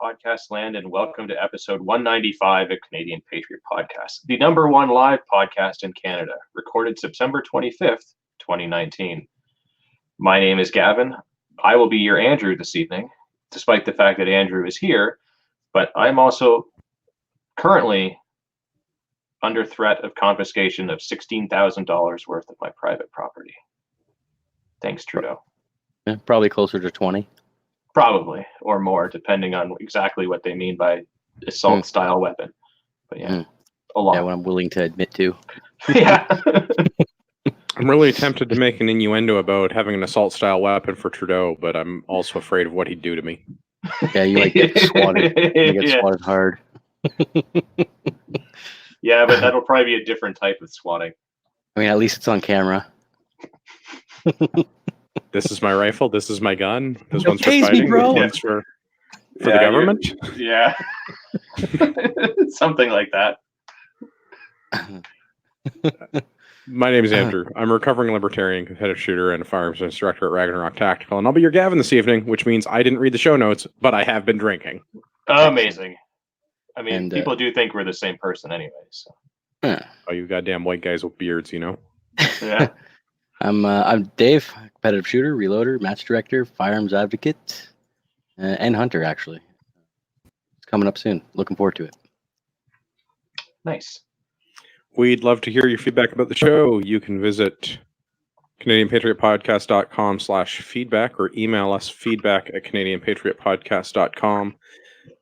podcast land, and welcome to episode 195 of Canadian Patriot Podcast, the number one live podcast in Canada, recorded September 25th, 2019. My name is Gavin. I will be your Andrew this evening, despite the fact that Andrew is here, but I'm also currently under threat of confiscation of $16,000 worth of my private property. Thanks, Trudeau. Yeah, probably closer to 20. Probably, or more, depending on exactly what they mean by assault-style weapon. But yeah, a lot. Yeah, what I'm willing to admit to. Yeah. I'm really tempted to make an innuendo about having an assault-style weapon for Trudeau, but I'm also afraid of what he'd do to me. Yeah, you like get swatted. You get swatted hard. Yeah, but that'll probably be a different type of swatting. I mean, at least it's on camera. This is my rifle. This is my gun. This Don't one's for tase me, fighting. bro. This one's for the government. Yeah. Something like that. My name is Andrew. I'm a recovering libertarian, competitive shooter, and a firearms instructor at Ragnarok Tactical, and I'll be your Gavin this evening, which means I didn't read the show notes, but I have been drinking. Amazing. I mean, And, people do think we're the same person anyway, so. Oh, you goddamn white guys with beards, you know? Yeah. I'm Dave, competitive shooter, reloader, match director, firearms advocate, and hunter, actually. It's coming up soon. Looking forward to it. Nice. We'd love to hear your feedback about the show. You can visit CanadianPatriotPodcast.com/feedback or email us feedback@CanadianPatriotPodcast.com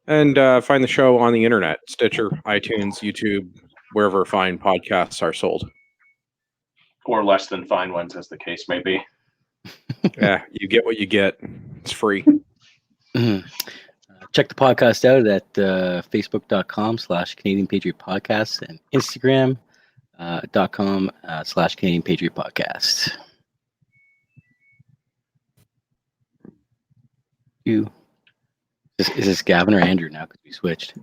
and find the show on the internet, Stitcher, iTunes, YouTube, wherever fine podcasts are sold. Or less than fine ones, as the case may be. Yeah, you get what you get. It's free. Check the podcast out at Facebook.com/Canadian Patriot Podcast and Instagram.com/Canadian Patriot Podcast. Is this Gavin or Andrew now? Because we switched.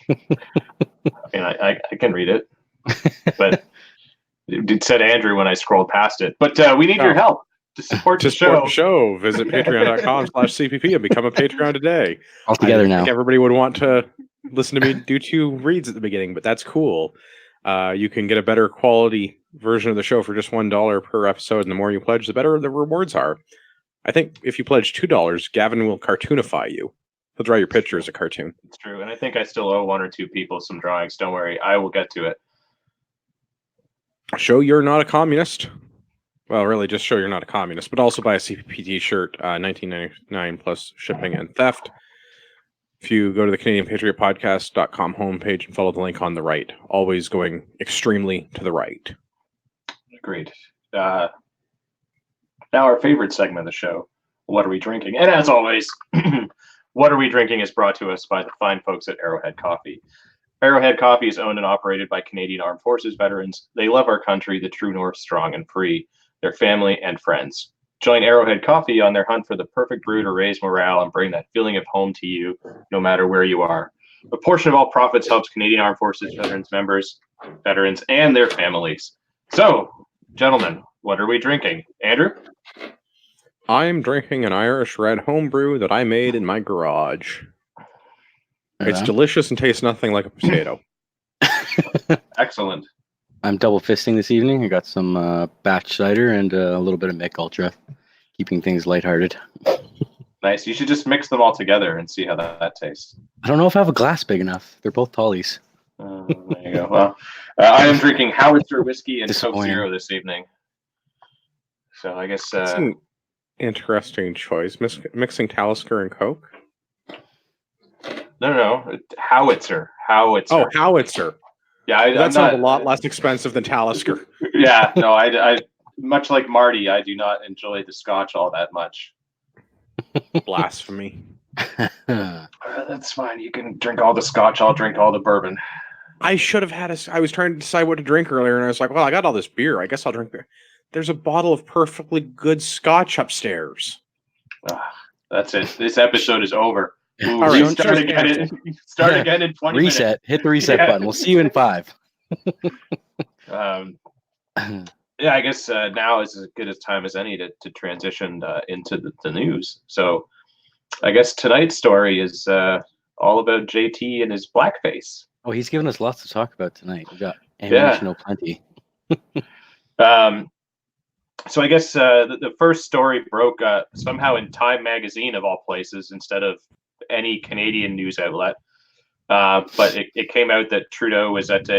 I mean, I can read it, but it said Andrew when I scrolled past it. But we need your help to support the show. Visit patreon.com/CPP and become a Patreon today. All together now. I think everybody would want to listen to me do two reads at the beginning, but that's cool. You can get a better quality version of the show for just $1 per episode, and the more you pledge, the better the rewards are. I think if you pledge $2, Gavin will cartoonify you. He'll draw your picture as a cartoon. It's true, and I think I still owe one or two people some drawings. Don't worry, I will get to it. Show you're not a communist. Well, really, just show you're not a communist, but also buy a CPP t-shirt, $19.99 plus shipping and theft. If you go to the CanadianPatriotPodcast.com homepage and follow the link on the right, always going extremely to the right. Agreed. Now our favorite segment of the show, What Are We Drinking? And as always, What Are We Drinking is brought to us by the fine folks at Arrowhead Coffee. Arrowhead Coffee is owned and operated by Canadian Armed Forces veterans. They love our country, the true north, strong and free, their family and friends. Join Arrowhead Coffee on their hunt for the perfect brew to raise morale and bring that feeling of home to you, no matter where you are. A portion of all profits helps Canadian Armed Forces veterans, and their families. So, gentlemen, what are we drinking? Andrew? I'm drinking an Irish red homebrew that I made in my garage. It's delicious and tastes nothing like a potato. Excellent. I'm double fisting this evening. I got some batch cider and a little bit of Mick Ultra, keeping things lighthearted. Nice. You should just mix them all together and see how that tastes. I don't know if I have a glass big enough. They're both tallies. There you go. Well, I am drinking Howitzer whiskey and Coke Zero this evening. So I guess... That's an interesting choice. Mixing Talisker and Coke? No. Howitzer. Oh, Howitzer. Yeah, that sounds a lot less expensive than Talisker. Yeah, no, I much like Marty, I do not enjoy the Scotch all that much. Blasphemy. That's fine. You can drink all the Scotch. I'll drink all the bourbon. I should have had I was trying to decide what to drink earlier, and I was like, well, I got all this beer. I guess I'll drink beer. There's a bottle of perfectly good Scotch upstairs. That's it. This episode is over. Ooh, All right, start again in 20 minutes. Reset. Hit the reset button. We'll see you in 5. Yeah, I guess now is as good a time as any to transition into the news. So I guess tonight's story is all about JT and his blackface. Oh, he's given us lots to talk about tonight. We got Yeah. ammunition plenty. So I guess the first story broke somehow in Time magazine of all places instead of any Canadian news outlet. But it came out that Trudeau was at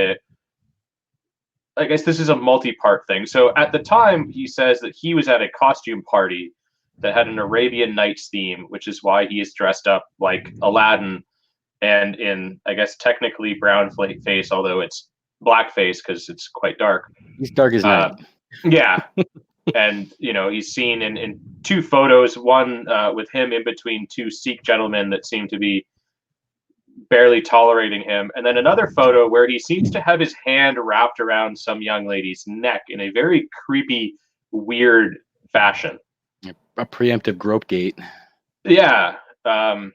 I guess this is a multi-part thing. So at the time, he says that he was at a costume party that had an Arabian Nights theme, which is why he is dressed up like Aladdin and in, I guess, technically brown face, although it's blackface because it's quite dark. He's dark as night. Yeah. And, he's seen in two photos, one with him in between two Sikh gentlemen that seem to be barely tolerating him. And then another photo where he seems to have his hand wrapped around some young lady's neck in a very creepy, weird fashion. A preemptive grope gate. Yeah. I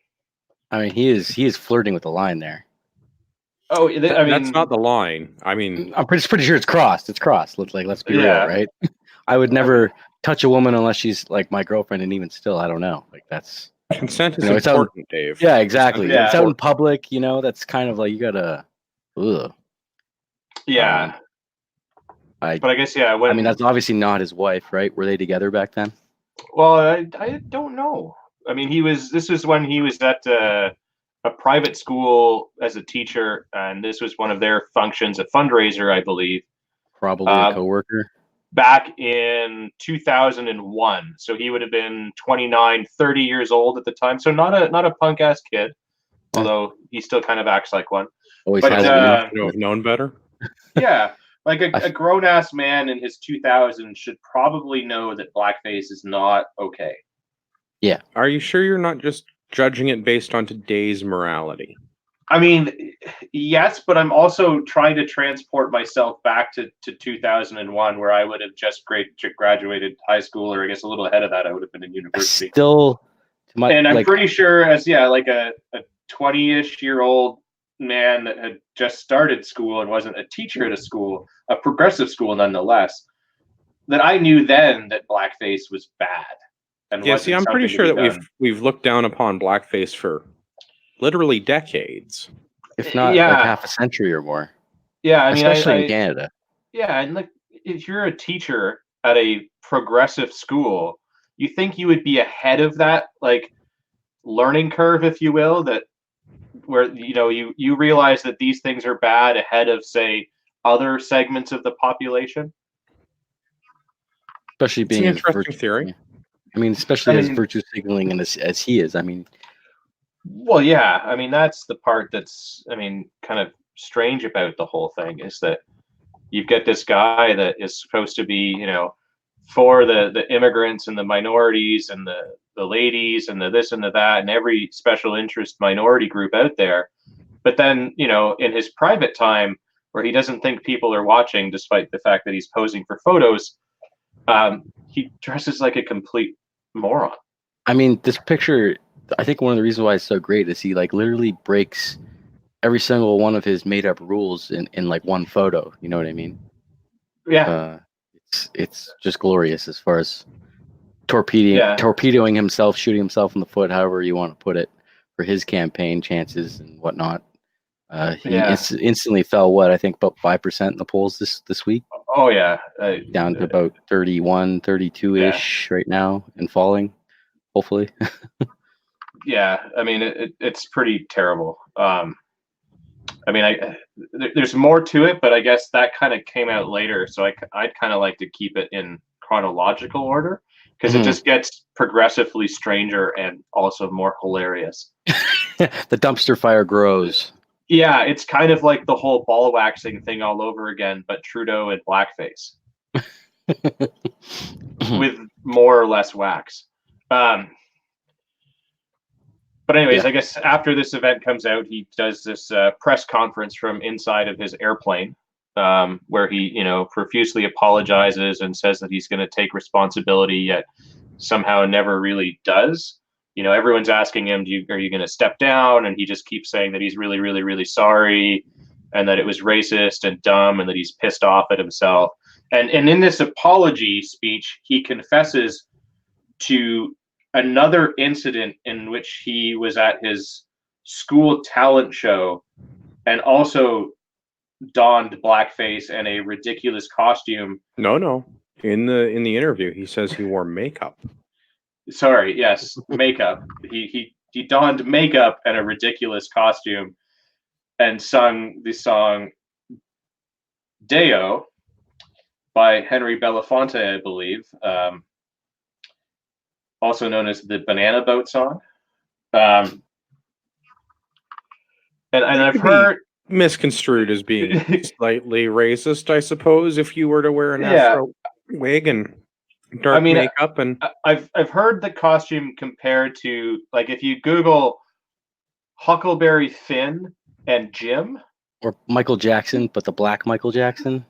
mean, he is flirting with the line there. Oh, I mean, that's not the line. I mean, I'm pretty sure it's crossed. It's crossed. Let's be real, right? I would never touch a woman unless she's like my girlfriend, and even still, I don't know. Like that's consent is important, Dave. Yeah, exactly. It's out in public, that's kind of like you gotta. Ugh. Yeah. But I guess I mean, that's obviously not his wife, right? Were they together back then? Well, I don't know. I mean, this was when he was at a private school as a teacher, and this was one of their functions, a fundraiser, I believe. Probably a coworker. Back in 2001. So he would have been 29, 30 years old at the time. So not a punk ass kid, although he still kind of acts like one. Always has to have known better. Yeah. Like a grown ass man in his 2000s should probably know that blackface is not okay. Yeah. Are you sure you're not just judging it based on today's morality? I mean, yes, but I'm also trying to transport myself back to 2001, where I would have just graduated high school, or I guess a little ahead of that, I would have been in university. And I'm pretty sure as like a 20-ish year old man that had just started school and wasn't a teacher at a school, a progressive school nonetheless, that I knew then that blackface was bad. And yeah, see, I'm pretty sure that we've looked down upon blackface for literally decades, if not like half a century or more. Yeah, I mean, especially in Canada. Yeah, and like if you're a teacher at a progressive school, you think you would be ahead of that like learning curve, if you will, that where you realize that these things are bad ahead of, say, other segments of the population. Especially being an interesting theory. I mean, especially as virtue signaling and as he is. I mean, well, yeah. I mean, that's the part that's, kind of strange about the whole thing is that you've got this guy that is supposed to be, for the immigrants and the minorities and the ladies and the this and the that and every special interest minority group out there. But then, in his private time where he doesn't think people are watching, despite the fact that he's posing for photos, he dresses like a complete moron. I mean, this picture, I think one of the reasons why it's so great is he like literally breaks every single one of his made up rules in like one photo. You know what I mean? Yeah. It's just glorious as far as torpedoing himself, shooting himself in the foot, however you want to put it, for his campaign chances and whatnot. He instantly fell, I think about 5% in the polls this week. Oh, yeah. Down to about 31, 32-ish right now and falling, hopefully. Yeah, I mean, it's pretty terrible. There's more to it, but I guess that kind of came out later, so I'd kind of like to keep it in chronological order because it just gets progressively stranger and also more hilarious. The dumpster fire grows. Yeah, it's kind of like the whole ball waxing thing all over again, but Trudeau in blackface with more or less wax. But anyways, I guess after this event comes out, he does this press conference from inside of his airplane where he, profusely apologizes and says that he's going to take responsibility, yet somehow never really does. Everyone's asking him, are you going to step down? And he just keeps saying that he's really, really, really sorry and that it was racist and dumb and that he's pissed off at himself. And in this apology speech, he confesses to another incident in which he was at his school talent show and also donned blackface and a ridiculous costume. No. In the interview, he says he wore makeup. Sorry, yes, makeup. He donned makeup and a ridiculous costume and sung the song Deo by Henry Belafonte, I believe, also known as the Banana Boat song. And I've heard misconstrued as being slightly racist, I suppose, if you were to wear an afro wig and dark makeup. And I've heard the costume compared to, like, if you Google Huckleberry Finn and Jim, or Michael Jackson, but the black Michael Jackson,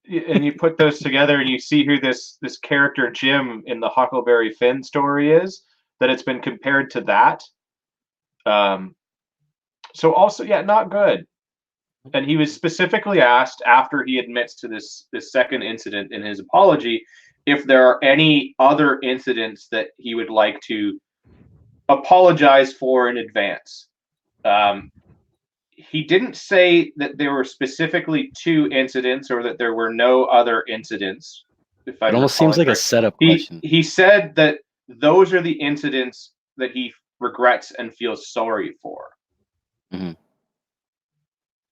and you put those together and you see who this character Jim in the Huckleberry Finn story is, that it's been compared to that. So also, yeah, not good. And he was specifically asked after he admits to this second incident in his apology if there are any other incidents that he would like to apologize for in advance. He didn't say that there were specifically 2 incidents or that there were no other incidents. If I it almost seems like a setup question. He said that those are the incidents that he regrets and feels sorry for. Mm-hmm.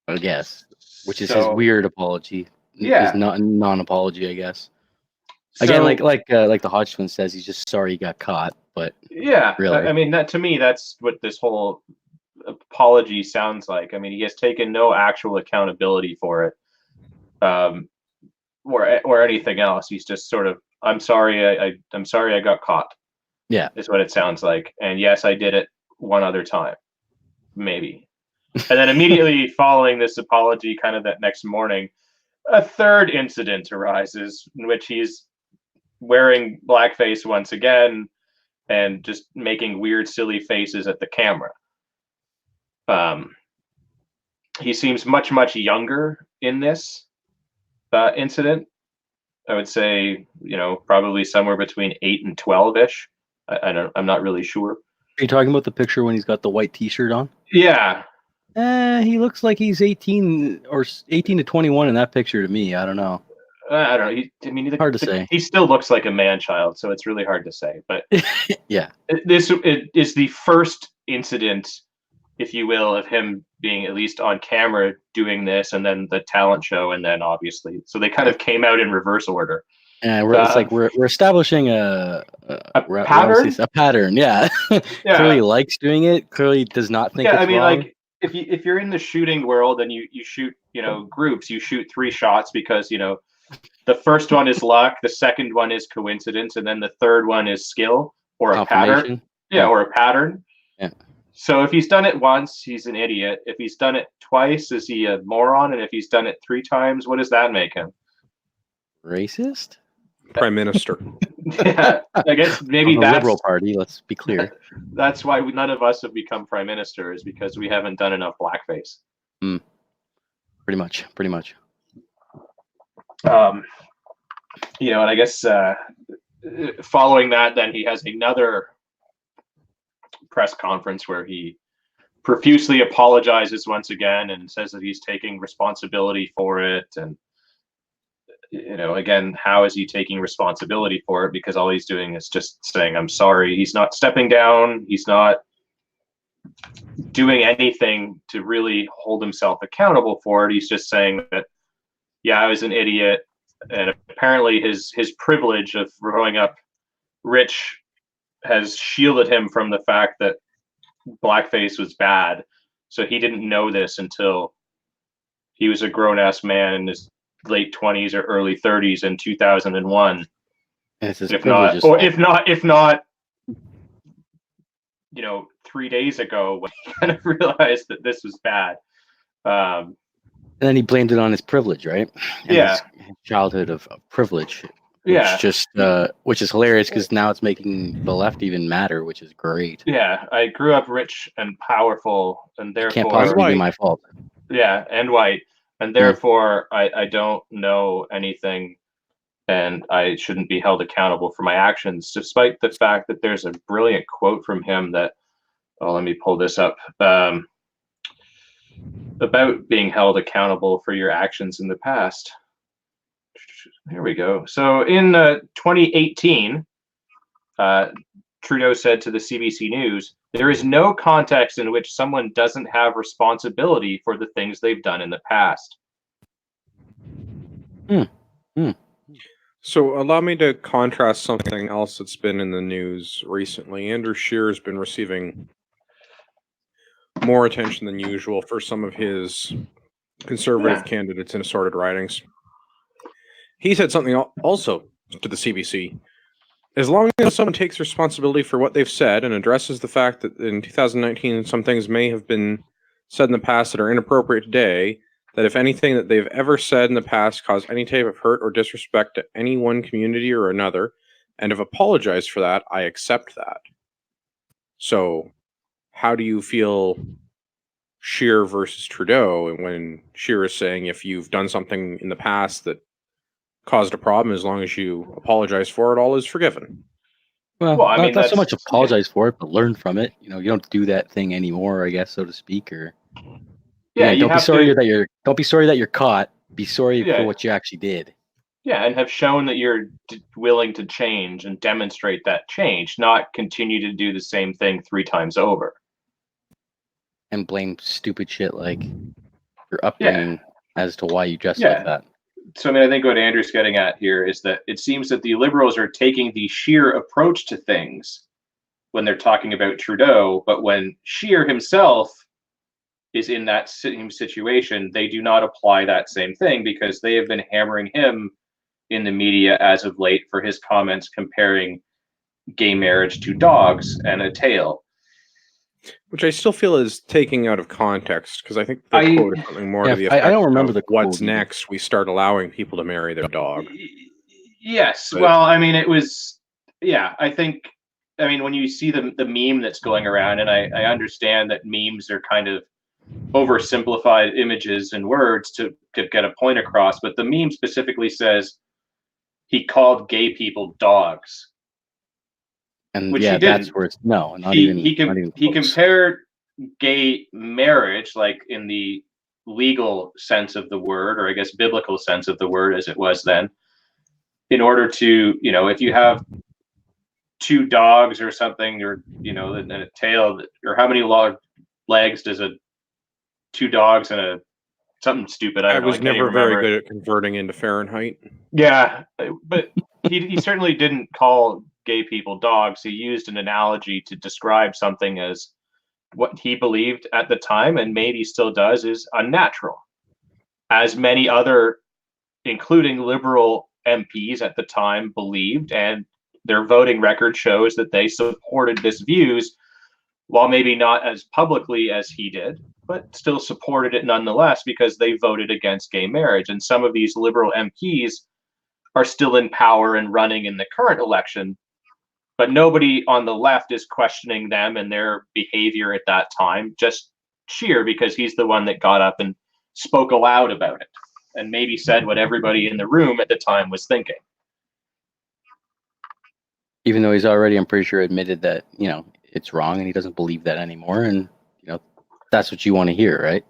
I guess, which is his weird apology. Yeah, his non-apology, I guess. Again, like the Hodgson says, he's just sorry he got caught. But yeah, really, I mean, that to me, that's what this whole apology sounds like. I mean, he has taken no actual accountability for it, or anything else. He's just sort of, I'm sorry, I'm sorry I got caught. Yeah, is what it sounds like. And yes, I did it one other time, maybe. And then immediately following this apology, kind of that next morning, a third incident arises in which he's wearing blackface once again and just making weird, silly faces at the camera. He seems much, much younger in this incident. I would say, probably somewhere between 8 and 12-ish. I'm not really sure. Are you talking about the picture when he's got the white T-shirt on? Yeah. He looks like he's 18 or 18 to 21 in that picture to me. I don't know. I don't know. Hard to say. He still looks like a man-child, so it's really hard to say. But yeah, this is the first incident, if you will, of him being at least on camera doing this, and then the talent show, and then obviously, so they kind of came out in reverse order. Yeah, it's like we're establishing a pattern. A pattern, yeah. Clearly likes doing it. Clearly does not think. Yeah, I mean, wrong. Like if you're in the shooting world and you shoot, groups, you shoot 3 shots because the first one is luck, the second one is coincidence, and then the third one is skill or a pattern. Yeah, or a pattern. Yeah. So if he's done it once, he's an idiot. If he's done it twice, is he a moron? And if he's done it 3 times, what does that make him? Racist? Prime Minister. Yeah, I guess maybe that's the Liberal Party. Let's be clear. That's why none of us have become prime ministers, because we haven't done enough blackface. Pretty much. And I guess following that, then he has another press conference where he profusely apologizes once again and says that he's taking responsibility for it. And again, how is he taking responsibility for it? Because all he's doing is just saying, I'm sorry. He's not stepping down. He's not doing anything to really hold himself accountable for it. He's just saying that, yeah, I was an idiot. And apparently his privilege of growing up rich has shielded him from the fact that blackface was bad. So he didn't know this until he was a grown-ass man in his late 20s or early 30s in 2001. If not, 3 days ago, when he kind of realized that this was bad. And then he blamed it on his privilege, right? And his childhood of privilege. Which is hilarious, because now it's making the left even madder, which is great. Yeah, I grew up rich and powerful, and therefore can't possibly be my fault. Yeah, and white. And therefore, I don't know anything and I shouldn't be held accountable for my actions, despite the fact that there's a brilliant quote from him that, let me pull this up, about being held accountable for your actions in the past. Here we go. So in 2018, Trudeau said to the CBC News, "There is no context in which someone doesn't have responsibility for the things they've done in the past." So allow me to contrast something else that's been in the news recently. Andrew Scheer has been receiving more attention than usual for some of his conservative candidates in assorted ridings. He said something also to the CBC. As long as someone takes responsibility for what they've said and addresses the fact that in 2019 some things may have been said in the past that are inappropriate today, that if anything that they've ever said in the past caused any type of hurt or disrespect to any one community or another, and have apologized for that, I accept that. So, how do you feel Scheer versus Trudeau, and when Scheer is saying if you've done something in the past that caused a problem, as long as you apologize for it, all is forgiven? Well, I mean, not so much apologize for it, but learn from it. You don't do that thing anymore, I guess, so to speak. Or don't be sorry that you're caught. Be sorry for what you actually did. Yeah, and have shown that you're willing to change and demonstrate that change, not continue to do the same thing 3 times over. And blame stupid shit like your upbringing as to why you dress like that. So, I think what Andrew's getting at here is that it seems that the Liberals are taking the Scheer approach to things when they're talking about Trudeau, but when Scheer himself is in that same situation, they do not apply that same thing because they have been hammering him in the media as of late for his comments comparing gay marriage to dogs and a tail. Which I still feel is taking out of context, because I think the quote is something more to the effect I don't remember of, the quote what's next? We start allowing people to marry their dog. Yes. But, well, it was, I think, when you see the meme that's going around, and I understand that memes are kind of oversimplified images and words to get a point across, but the meme specifically says he called gay people dogs. And which he didn't. That's where it's he compared gay marriage, like in the legal sense of the word, or I guess biblical sense of the word as it was then, in order to, if you have 2 dogs or something, or and a tail, or how many legs does 2 dogs and a something stupid? I was never very good at converting into Fahrenheit. Yeah, but he certainly didn't call gay people dogs. He used an analogy to describe something as what he believed at the time, and maybe still does, is unnatural. As many other, including Liberal MPs at the time, believed, and their voting record shows that they supported this views, while maybe not as publicly as he did, but still supported it nonetheless because they voted against gay marriage. And some of these Liberal MPs are still in power and running in the current election, but nobody on the left is questioning them and their behavior at that time. Just Scheer, because he's the one that got up and spoke aloud about it and maybe said what everybody in the room at the time was thinking. Even though he's already, I'm pretty sure, admitted that, it's wrong and he doesn't believe that anymore. And, that's what you want to hear, right?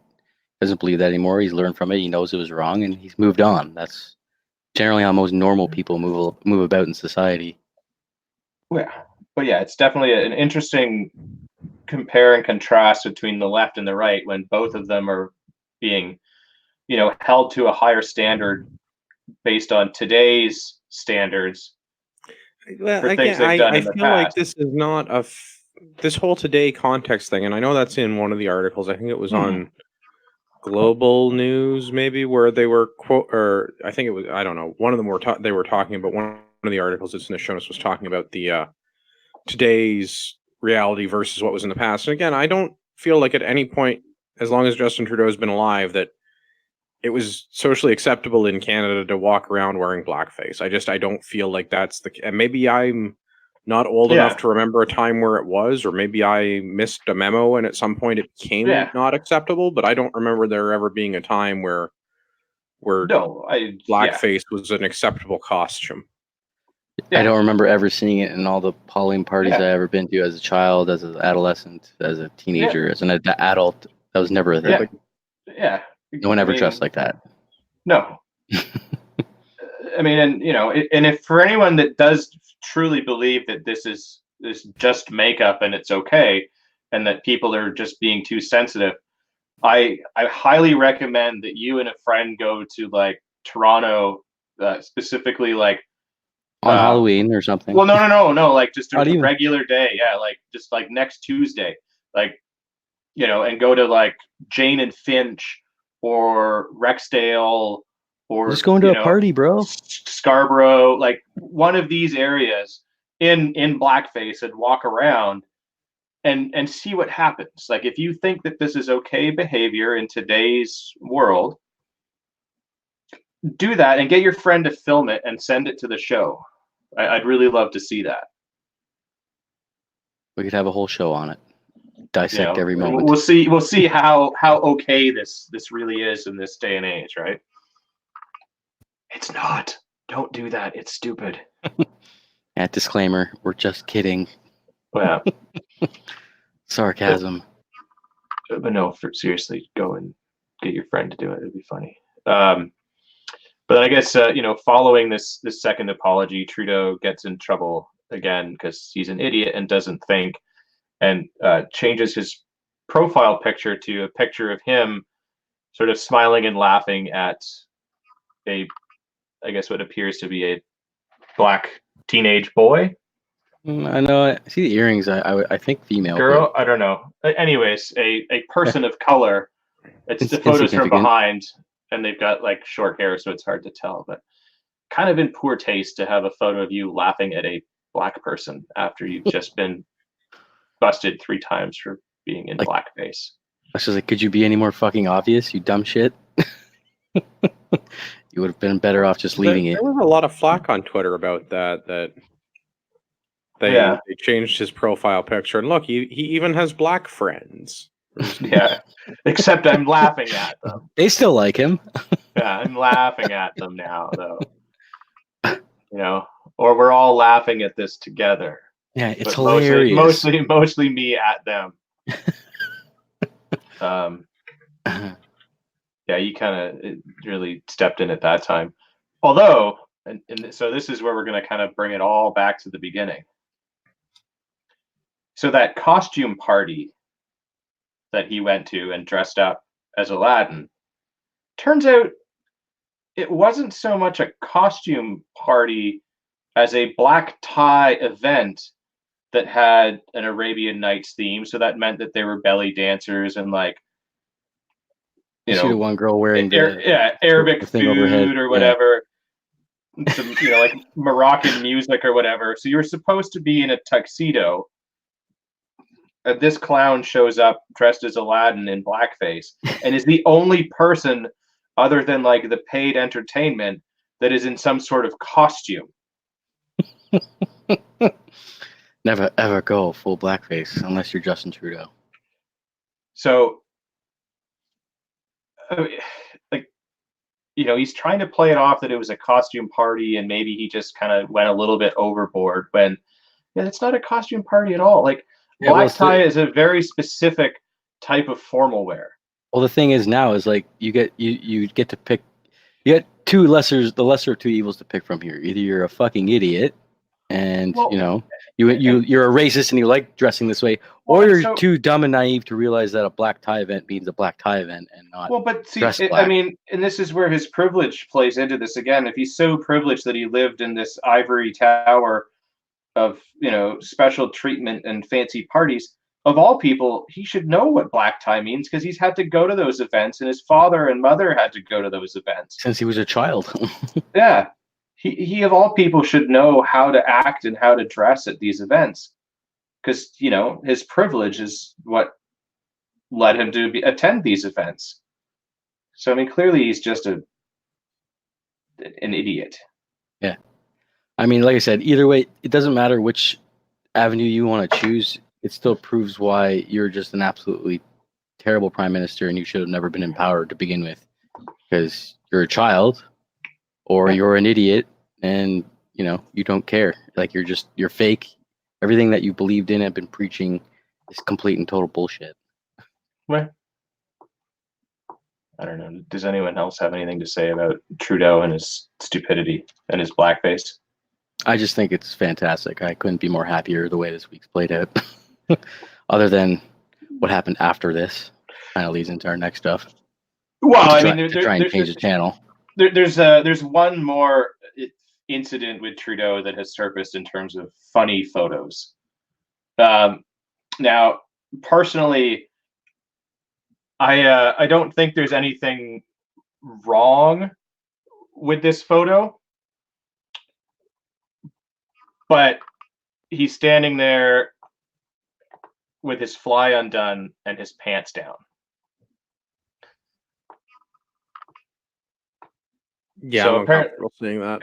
Doesn't believe that anymore. He's learned from it. He knows it was wrong and he's moved on. That's generally how most normal people move about in society. Yeah, but it's definitely an interesting compare and contrast between the left and the right when both of them are being, held to a higher standard based on today's standards. Well, again, I feel like this is not this whole today context thing, and I know that's in one of the articles. I think it was on Global News, maybe, where they were or I think it was, I don't know, one of them they were talking about, one of the articles that's in the show notes was talking about the today's reality versus what was in the past. And again, I don't feel like at any point, as long as Justin Trudeau has been alive, that it was socially acceptable in Canada to walk around wearing blackface. I don't feel like that's and maybe I'm not old enough to remember a time where it was, or maybe I missed a memo and at some point it became not acceptable, but I don't remember there ever being a time where where No, blackface was an acceptable costume. I don't remember ever seeing it in all the Halloween parties I ever been to as a child, as an adolescent, as a teenager, as an adult. That was never a thing. Yeah. No one ever dressed like that. No. I mean, and and if for anyone that does truly believe that this is just makeup and it's okay, and that people are just being too sensitive, I highly recommend that you and a friend go to like Toronto, specifically like on Halloween or something. Well, no, like just a regular day, like just like next Tuesday, like and go to like Jane and Finch or Rexdale or just going to a party, bro. Scarborough, like one of these areas in blackface and walk around and see what happens. Like if you think that this is okay behavior in today's world, do that and get your friend to film it and send it to the show. I'd really love to see that. We could have a whole show on it. Dissect every moment. We'll see how okay this really is in this day and age, right? It's not. Don't do that. It's stupid. Disclaimer, we're just kidding. Yeah. Sarcasm. But no, seriously, go and get your friend to do it. It'd be funny. But I guess following this second apology, Trudeau gets in trouble again because he's an idiot and doesn't think, and changes his profile picture to a picture of him sort of smiling and laughing at I guess what appears to be a black teenage boy. I know. I see the earrings. I think female. Girl, I don't know. Anyways, a person of color. It's the photos from behind, and they've got like short hair, so it's hard to tell. But kind of in poor taste to have a photo of you laughing at a black person after you've just been busted 3 times for being in blackface. I was just like, could you be any more fucking obvious, you dumb shit? You would have been better off just leaving it. There was a lot of flack on Twitter about that they changed his profile picture. And look, he even has black friends. Yeah, except I'm laughing at them. They still like him. Yeah, I'm laughing at them now, though. Or we're all laughing at this together. Yeah, it's hilarious. Mostly me at them. Yeah, you kind of really stepped in at that time. Although, and so this is where we're going to kind of bring it all back to the beginning. So that costume party that he went to and dressed up as Aladdin, turns out it wasn't so much a costume party as a black tie event that had an Arabian Nights theme. So that meant that they were belly dancers and like, you see the one girl wearing Arabic food or whatever. Some, like Moroccan music or whatever. So you were supposed to be in a tuxedo. This clown shows up dressed as Aladdin in blackface and is the only person other than like the paid entertainment that is in some sort of costume. Never ever go full blackface unless you're Justin Trudeau. So, he's trying to play it off that it was a costume party and maybe he just kind of went a little bit overboard when it's not a costume party at all. Like, black tie is a very specific type of formal wear. Well, the thing is now is like you get to pick. You get the lesser of two evils to pick from here. Either you're a fucking idiot, and you're a racist and you like dressing this way, or you're too dumb and naive to realize that a black tie event means a black tie event and not. Well, but see, I mean, and this is where his privilege plays into this again. If he's so privileged that he lived in this ivory tower of special treatment and fancy parties, of all people, he should know what black tie means because he's had to go to those events and his father and mother had to go to those events since he was a child. Yeah, he of all people should know how to act and how to dress at these events because his privilege is what led him to attend these events. So I mean, clearly he's just an idiot. Yeah. I mean, like I said, either way, it doesn't matter which avenue you want to choose. It still proves why you're just an absolutely terrible prime minister and you should have never been in power to begin with. because you're a child or you're an idiot and you don't care. Like you're fake. Everything that you believed in and been preaching is complete and total bullshit. Well, I don't know. Does anyone else have anything to say about Trudeau and his stupidity and his blackface? I just think it's fantastic. I couldn't be more happier the way this week's played out. Other than what happened after this, kind of leads into our next stuff. Well, I mean, to try and change the channel. There's one more incident with Trudeau that has surfaced in terms of funny photos. Now, personally, I don't think there's anything wrong with this photo, but he's standing there with his fly undone and his pants down. Yeah, so I'm uncomfortable seeing that.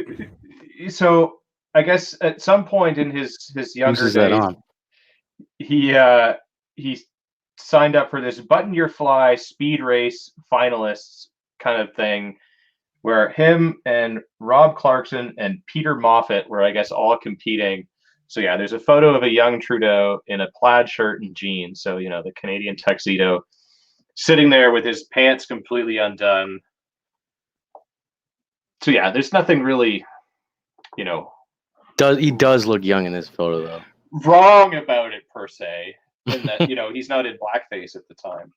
So I guess at some point in his younger days, he signed up for this Button Your Fly speed race finalists kind of thing, where him and Rob Clarkson and Peter Moffat were, I guess, all competing. So yeah, there's a photo of a young Trudeau in a plaid shirt and jeans. So the Canadian tuxedo, sitting there with his pants completely undone. So yeah, there's nothing really, He does look young in this photo though. Wrong about it per se, in that he's not in blackface at the time.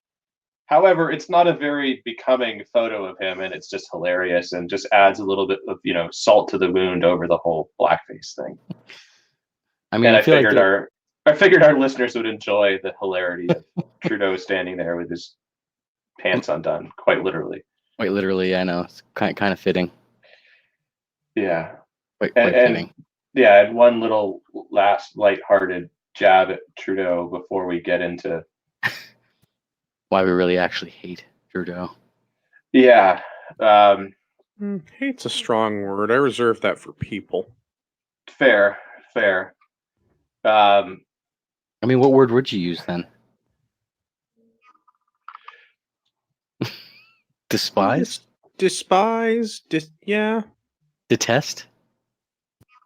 However, it's not a very becoming photo of him, and it's just hilarious and just adds a little bit of salt to the wound over the whole blackface thing. I mean, and I figured our listeners would enjoy the hilarity of Trudeau standing there with his pants undone, quite literally. Quite literally, I know, it's kind of fitting. Yeah, quite fitting. Yeah, and one little last lighthearted jab at Trudeau before we get into why we really actually hate Trudeau. Yeah. Hate's a strong word. I reserve that for people. Fair. I mean, what word would you use then? Despise? Yeah. Detest?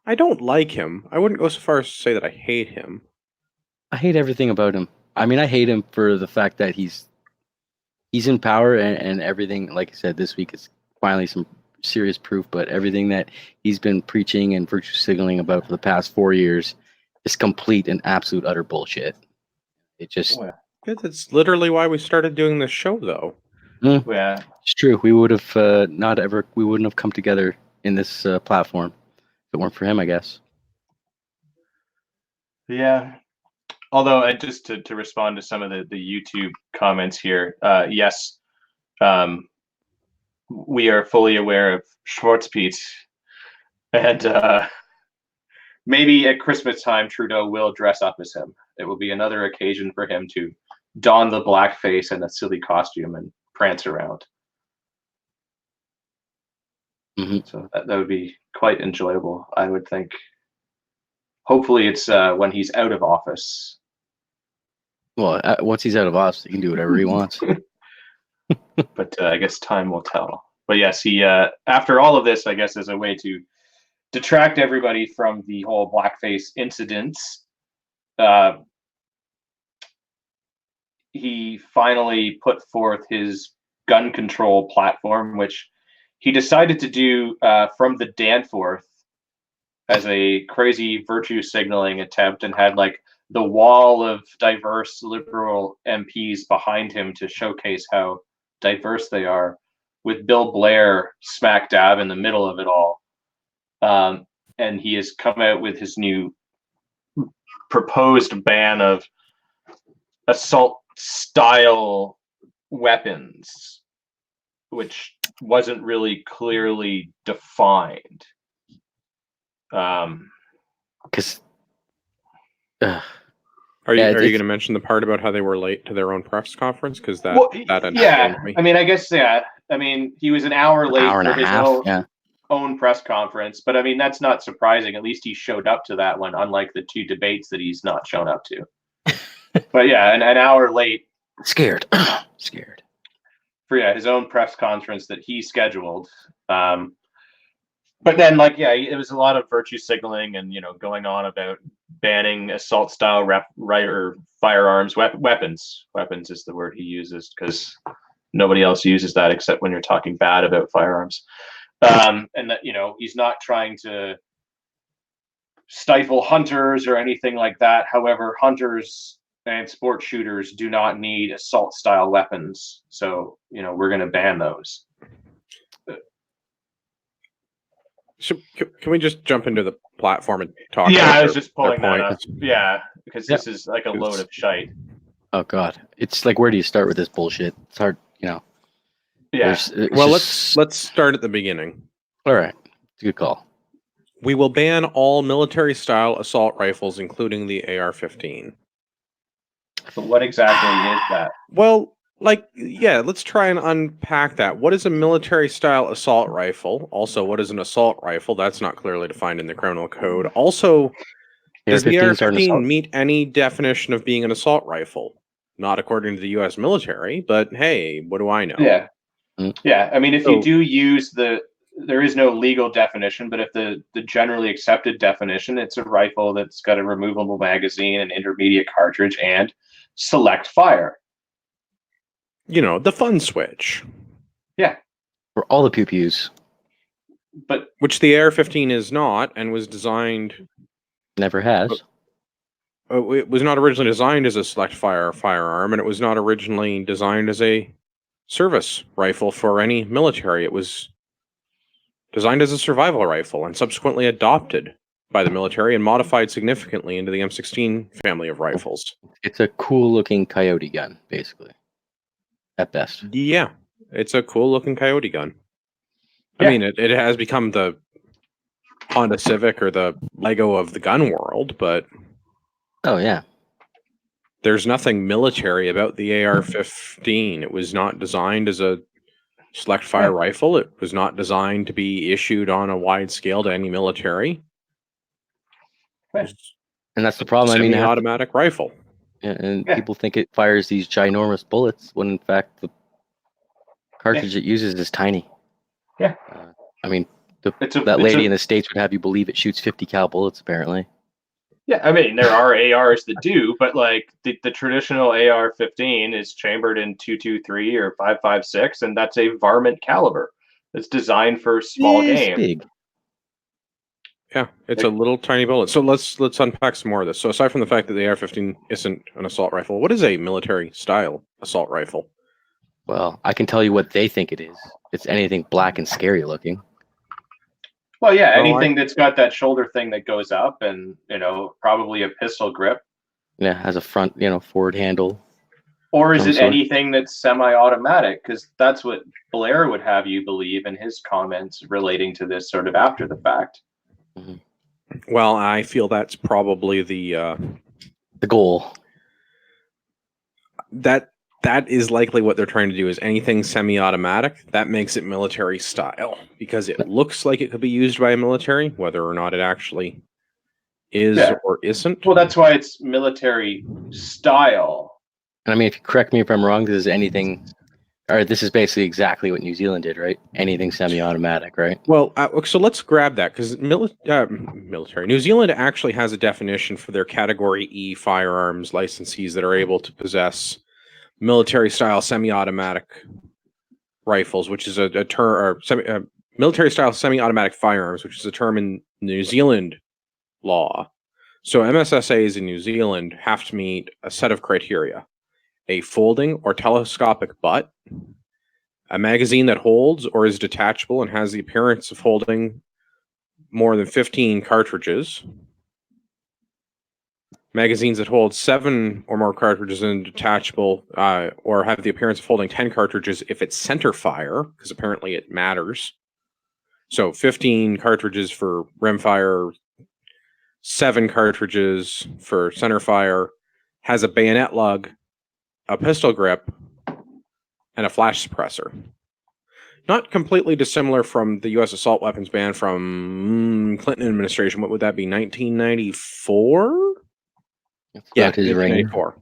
I don't like him. I wouldn't go so far as to say that I hate him. I hate everything about him. I mean, I hate him for the fact that he's in power and everything. Like I said, this week is finally some serious proof, but everything that he's been preaching and virtue signaling about for the past 4 years is complete and absolute utter bullshit. It just... That's literally why we started doing this show, though. Yeah, it's true. We would have we wouldn't have come together in this platform if it weren't for him, I guess. Yeah. Although, just to respond to some of the YouTube comments here, yes, we are fully aware of Schwarzpete, and maybe at Christmas time, Trudeau will dress up as him. It will be another occasion for him to don the blackface and a silly costume and prance around. Mm-hmm. So that would be quite enjoyable, I would think. Hopefully it's when he's out of office. Well, once he's out of office, he can do whatever he wants. But I guess time will tell. But yes, he after all of this, I guess, as a way to detract everybody from the whole blackface incidents, he finally put forth his gun control platform, which he decided to do from the Danforth as a crazy virtue signaling attempt, and had like the wall of diverse liberal MPs behind him to showcase how diverse they are, with Bill Blair smack dab in the middle of it all. And he has come out with his new proposed ban of assault style weapons, which wasn't really clearly defined. Because are you going to mention the part about how they were late to their own press conference? Because that me. I mean, I guess I mean, he was an hour late for his own press conference, but I mean, that's not surprising. At least he showed up to that one, unlike the 2 debates that he's not shown up to. But yeah, an hour late. Scared. his own press conference that he scheduled. But then, it was a lot of virtue signaling and going on about banning assault style firearms, weapons. Weapons is the word he uses because nobody else uses that except when you're talking bad about firearms. And that he's not trying to stifle hunters or anything like that. However, hunters and sport shooters do not need assault style weapons, so we're going to ban those. So can we just jump into the platform and talk? Yeah, about I was just pulling that up. points? Yeah, because this is like a load of shite. Oh God, it's like, where do you start with this bullshit? It's hard, Yeah. Well, let's start at the beginning. All right, it's a good call. We will ban all military-style assault rifles, including the AR-15. But what exactly is that? Well, let's try and unpack that. What is a military-style assault rifle? Also, what is an assault rifle? That's not clearly defined in the criminal code. Also, does the AR-15 meet any definition of being an assault rifle? Not according to the U.S. military, but hey, what do I know? Yeah. Yeah, I mean, if you do use there is no legal definition, but if the generally accepted definition, it's a rifle that's got a removable magazine, an intermediate cartridge, and select fire. The fun switch. Yeah. For all the pew-pews. But which the AR-15 is not, and was designed... Never has. It was not originally designed as a select fire firearm, and it was not originally designed as a service rifle for any military. It was designed as a survival rifle and subsequently adopted by the military and modified significantly into the M16 family of rifles. It's a cool-looking coyote gun, basically. At best. Yeah, it's a cool-looking coyote gun. I mean, it has become the Honda Civic or the Lego of the gun world, but... Oh, yeah. There's nothing military about the AR-15. It was not designed as a select fire rifle. It was not designed to be issued on a wide scale to any military. And that's the problem. I mean, semi-automatic rifle. And people think it fires these ginormous bullets when, in fact, the cartridge it uses is tiny. Yeah. I mean, that lady in the States would have you believe it shoots 50 cal bullets, apparently. Yeah, I mean, there are ARs that do, but the traditional AR-15 is chambered in .223 or .556, and that's a varmint caliber. It's designed for small game. Big. Yeah, it's a little tiny bullet. So let's unpack some more of this. So aside from the fact that the AR-15 isn't an assault rifle, what is a military-style assault rifle? Well, I can tell you what they think it is. It's anything black and scary looking. Well, yeah, anything that's got that shoulder thing that goes up and, probably a pistol grip. Yeah, has a front, forward handle. Or is it anything that's semi-automatic? Because that's what Blair would have you believe in his comments relating to this sort of after the fact. Mm-hmm. Well, I feel that's probably the goal. That is likely what they're trying to do, is anything semi-automatic. That makes it military style because it looks like it could be used by a military, whether or not it actually is or isn't. Well, that's why it's military style. And I mean, if you correct me if I'm wrong, this is basically exactly what New Zealand did, right? Anything semi-automatic, right? Well, so let's grab that, because military. New Zealand actually has a definition for their Category E firearms licensees that are able to possess military-style semi-automatic rifles, which is a term, or military-style semi-automatic firearms, which is a term in New Zealand law. So MSSAs in New Zealand have to meet a set of criteria: a folding or telescopic butt, a magazine that holds or is detachable and has the appearance of holding more than 15 cartridges, magazines that hold 7 or more cartridges and detachable, or have the appearance of holding 10 cartridges if it's center fire, because apparently it matters. So 15 cartridges for rimfire, 7 cartridges for center fire, has a bayonet lug, a pistol grip, and a flash suppressor. Not completely dissimilar from the U.S. assault weapons ban from Clinton administration. What would that be, 1994? Yeah, 1994.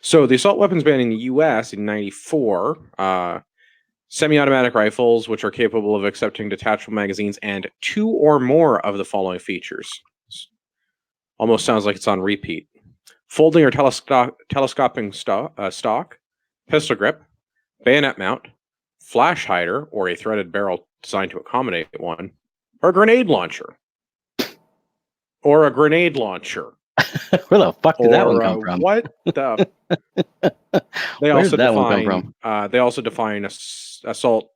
So the assault weapons ban in the U.S. in 94 Semi-automatic rifles, which are capable of accepting detachable magazines and 2 or more of the following features. Almost sounds like it's on repeat. Folding or telescoping stock, pistol grip, bayonet mount, flash hider, or a threaded barrel designed to accommodate one, or a grenade launcher. Or a grenade launcher. Where the fuck did that one come from? What the? Where did that one come from? They also define assault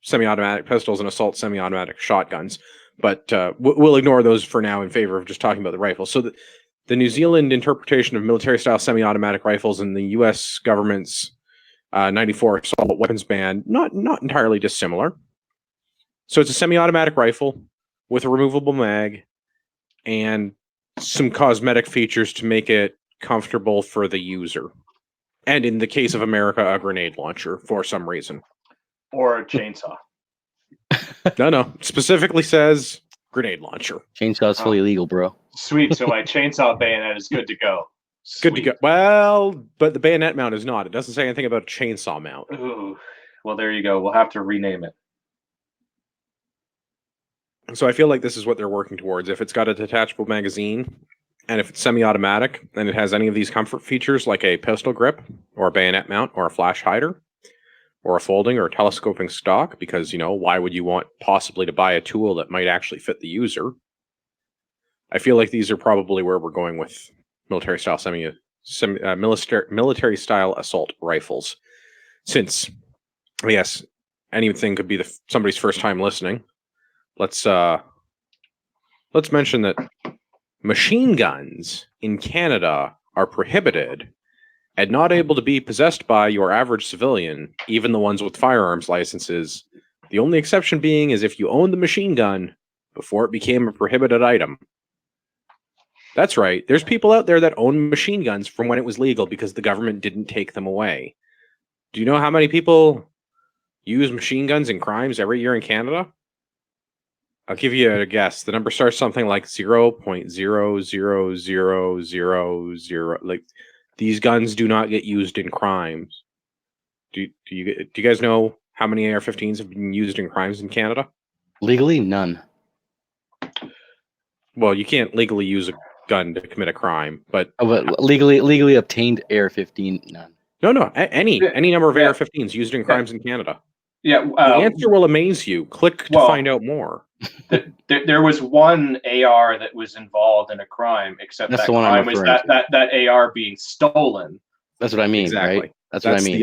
semi-automatic pistols and assault semi-automatic shotguns, but we'll ignore those for now in favor of just talking about the rifles. So the New Zealand interpretation of military-style semi-automatic rifles and the U.S. government's 94 assault weapons ban not entirely dissimilar. So it's a semi-automatic rifle with a removable mag and some cosmetic features to make it comfortable for the user. And in the case of America, a grenade launcher for some reason. Or a chainsaw. No. Specifically says grenade launcher. Chainsaw's fully legal, bro. Sweet. So my chainsaw bayonet is good to go. Sweet. Good to go. Well, but the bayonet mount is not. It doesn't say anything about a chainsaw mount. Ooh. Well, there you go. We'll have to rename it. So I feel like this is what they're working towards. If it's got a detachable magazine, and if it's semi-automatic, and it has any of these comfort features like a pistol grip, or a bayonet mount, or a flash hider, or a folding or telescoping stock, because, why would you want possibly to buy a tool that might actually fit the user? I feel like these are probably where we're going with military-style military-style assault rifles. Since, yes, anything could be somebody's first time listening. Let's mention that machine guns in Canada are prohibited and not able to be possessed by your average civilian, even the ones with firearms licenses. The only exception being is if you owned the machine gun before it became a prohibited item. That's right. There's people out there that own machine guns from when it was legal because the government didn't take them away. Do you know how many people use machine guns in crimes every year in Canada? I'll give you a guess. The number starts something like 0.00000. Like, these guns do not get used in crimes. Do you guys know how many AR-15s have been used in crimes in Canada? Legally, none. Well, you can't legally use a gun to commit a crime, but legally obtained AR-15, none. No, any number of AR-15s used in crimes in Canada. Yeah, the answer will amaze you. Click to find out more. There was one AR that was involved in a crime, except that's that the one crime was that AR being stolen. That's what I mean, exactly. Right? That's what I mean.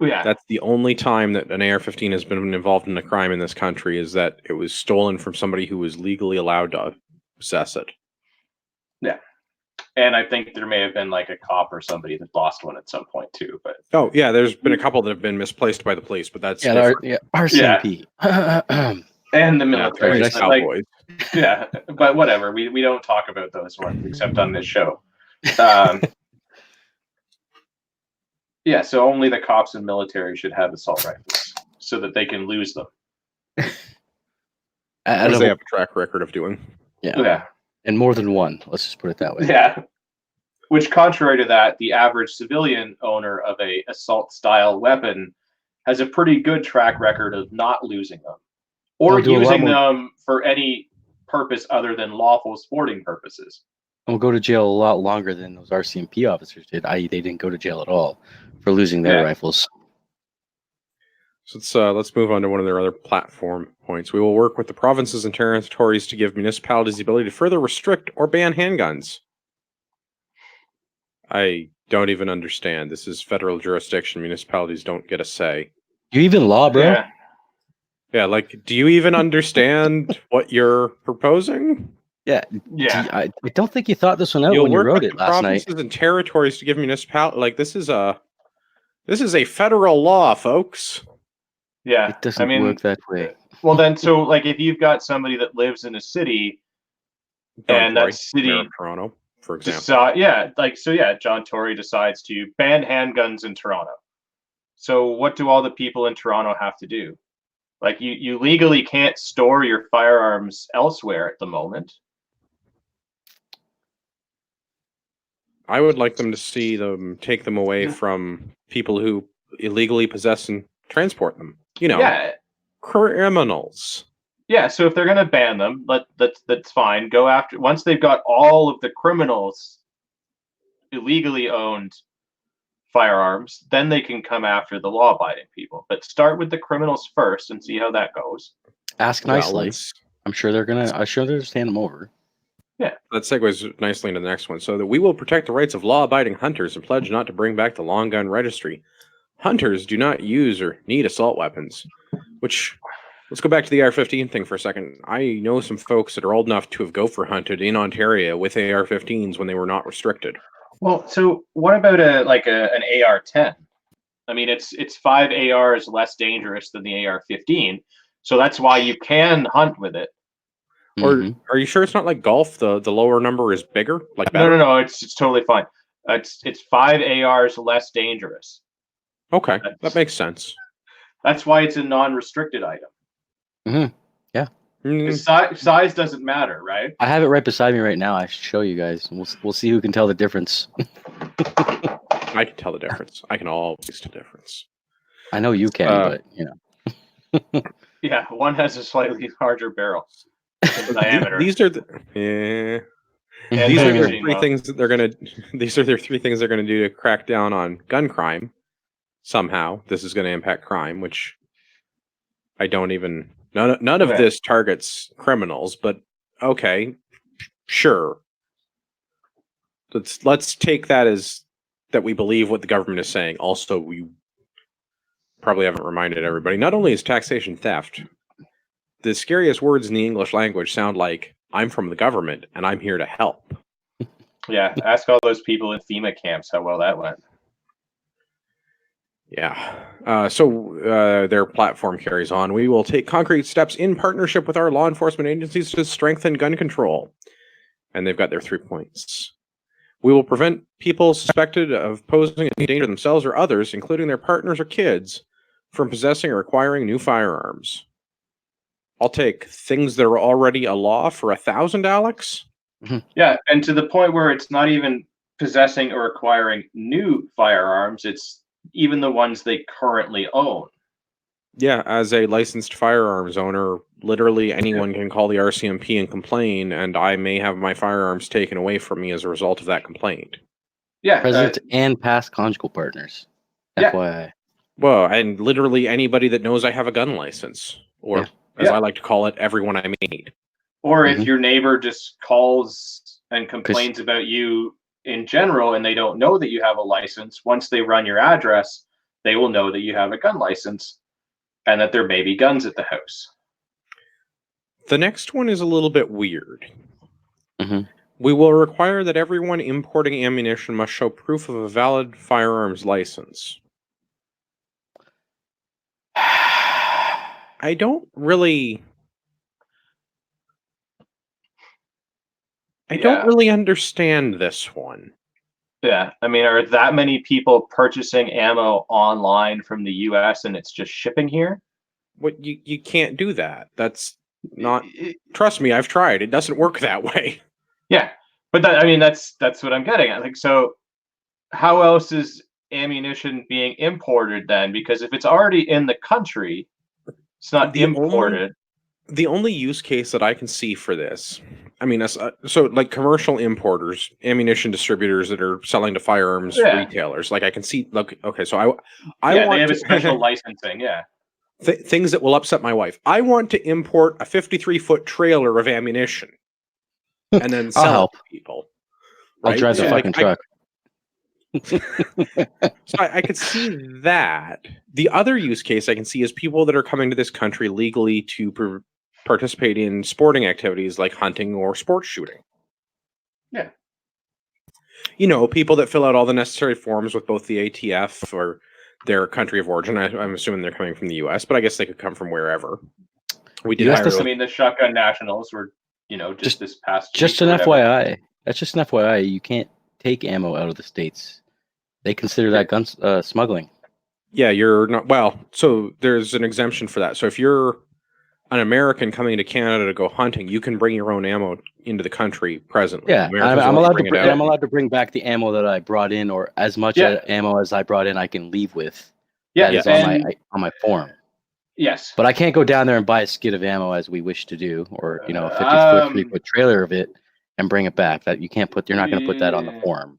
That's the only time that an AR-15 has been involved in a crime in this country, is that it was stolen from somebody who was legally allowed to possess it. Yeah. And I think there may have been like a cop or somebody that lost one at some point too. But there's been a couple that have been misplaced by the police, but that's RCMP. And the military. Cowboys. But whatever. We don't talk about those ones except on this show. So only the cops and military should have assault rifles so that they can lose them. As they have a track record of doing. Yeah. And more than one. Let's just put it that way. Yeah. Which, contrary to that, the average civilian owner of a assault-style weapon has a pretty good track record of not losing them, or using them for any purpose other than lawful sporting purposes. And will go to jail a lot longer than those RCMP officers did, i.e. they didn't go to jail at all for losing their rifles. So let's move on to one of their other platform points. We will work with the provinces and territories to give municipalities the ability to further restrict or ban handguns. I don't even understand. This is federal jurisdiction. Municipalities don't get a say. You even law, bro? Yeah, like, do you even understand what you're proposing? Yeah. I don't think you thought this one out when you wrote it last night. Provinces and territories to give municipalities, like, this is a federal law, folks. Yeah, it doesn't work that way. Well, then, so like, if you've got somebody that lives in a city, and that city, Toronto, for example, John Tory decides to ban handguns in Toronto. So, what do all the people in Toronto have to do? Like, you legally can't store your firearms elsewhere at the moment. I would like them to see them take them away from people who illegally possess and transport them. Yeah. Criminals. Yeah, so if they're going to ban them, that's fine. Go after once they've got all of the criminals illegally owned firearms, then they can come after the law-abiding people. But start with the criminals first and see how that goes. Ask nicely. I'm sure they're just hand them over. Yeah. That segues nicely into the next one. So that we will protect the rights of law-abiding hunters and pledge not to bring back the long gun registry. Hunters do not use or need assault weapons, which... Let's go back to the AR-15 thing for a second. I know some folks that are old enough to have gopher hunted in Ontario with AR-15s when they were not restricted. Well, so what about an AR-10? I mean, it's 5 ARs less dangerous than the AR-15, so that's why you can hunt with it. Or are you sure it's not like golf? The lower number is bigger, like better? No. It's totally fine. It's 5 ARs less dangerous. Okay, that makes sense. That's why it's a non-restricted item. Yeah. Size doesn't matter, right? I have it right beside me right now. I should show you guys. We'll see who can tell the difference. I can tell the difference. I can always tell the difference. I know you can, but Yeah, one has a slightly larger barrel in diameter. These are the three things that they're gonna. These are their 3 things they're gonna do to crack down on gun crime. Somehow, this is going to impact crime, which I don't even. None of this targets criminals, but okay, sure. Let's take that as that we believe what the government is saying. Also, we probably haven't reminded everybody. Not only is taxation theft, the scariest words in the English language sound like "I'm from the government and I'm here to help." Yeah, ask all those people in FEMA camps how well that went. Yeah. So their platform carries on. We will take concrete steps in partnership with our law enforcement agencies to strengthen gun control. And they've got their 3 points. We will prevent people suspected of posing a danger to themselves or others, including their partners or kids, from possessing or acquiring new firearms. I'll take things that are already a law for 1,000, Alex. Yeah, and to the point where it's not even possessing or acquiring new firearms, it's even the ones they currently own. Yeah, as a licensed firearms owner, literally anyone can call the RCMP and complain, and I may have my firearms taken away from me as a result of that complaint. Yeah. Present and past conjugal partners. FYI. Well, and literally anybody that knows I have a gun license, or as I like to call it, everyone I meet. Or if your neighbor just calls and complains about you in general and they don't know that you have a license, once they run your address, they will know that you have a gun license and that there may be guns at the house. The next one is a little bit weird. We will require that everyone importing ammunition must show proof of a valid firearms license. I don't really understand this one. Yeah, I mean, are that many people purchasing ammo online from the US and it's just shipping here? What you can't do that. That's not. Trust me, I've tried. It doesn't work that way. Yeah, but that's what I'm getting at. Like, so how else is ammunition being imported then? Because if it's already in the country, it's not imported. The only use case that I can see for this, I mean, so like commercial importers, ammunition distributors that are selling to firearms retailers, like I can see. Look, okay, so I want they have a special licensing, things that will upset my wife. I want to import a 53-foot trailer of ammunition and then sell it to people. Right? I'll drive the fucking truck. So I could see that. The other use case I can see is people that are coming to this country legally to participate in sporting activities like hunting or sports shooting. Yeah. You know, people that fill out all the necessary forms with both the ATF or their country of origin. I'm assuming they're coming from the U.S., but I guess they could come from wherever. We did. The Shotgun Nationals were, just this past. Just an FYI. That's just an FYI. You can't take ammo out of the States. They consider that gun smuggling. Yeah, you're not. Well, so there's an exemption for that. So if you're an American coming to Canada to go hunting, you can bring your own ammo into the country presently. Yeah, I'm allowed to bring back the ammo that I brought in, or as much ammo as I brought in I can leave with. Yeah, that is on my form. Yes. But I can't go down there and buy a skid of ammo as we wish to do, or a 50-foot, 3-foot trailer of it and bring it back. That you can't put. You're not going to put that on the form.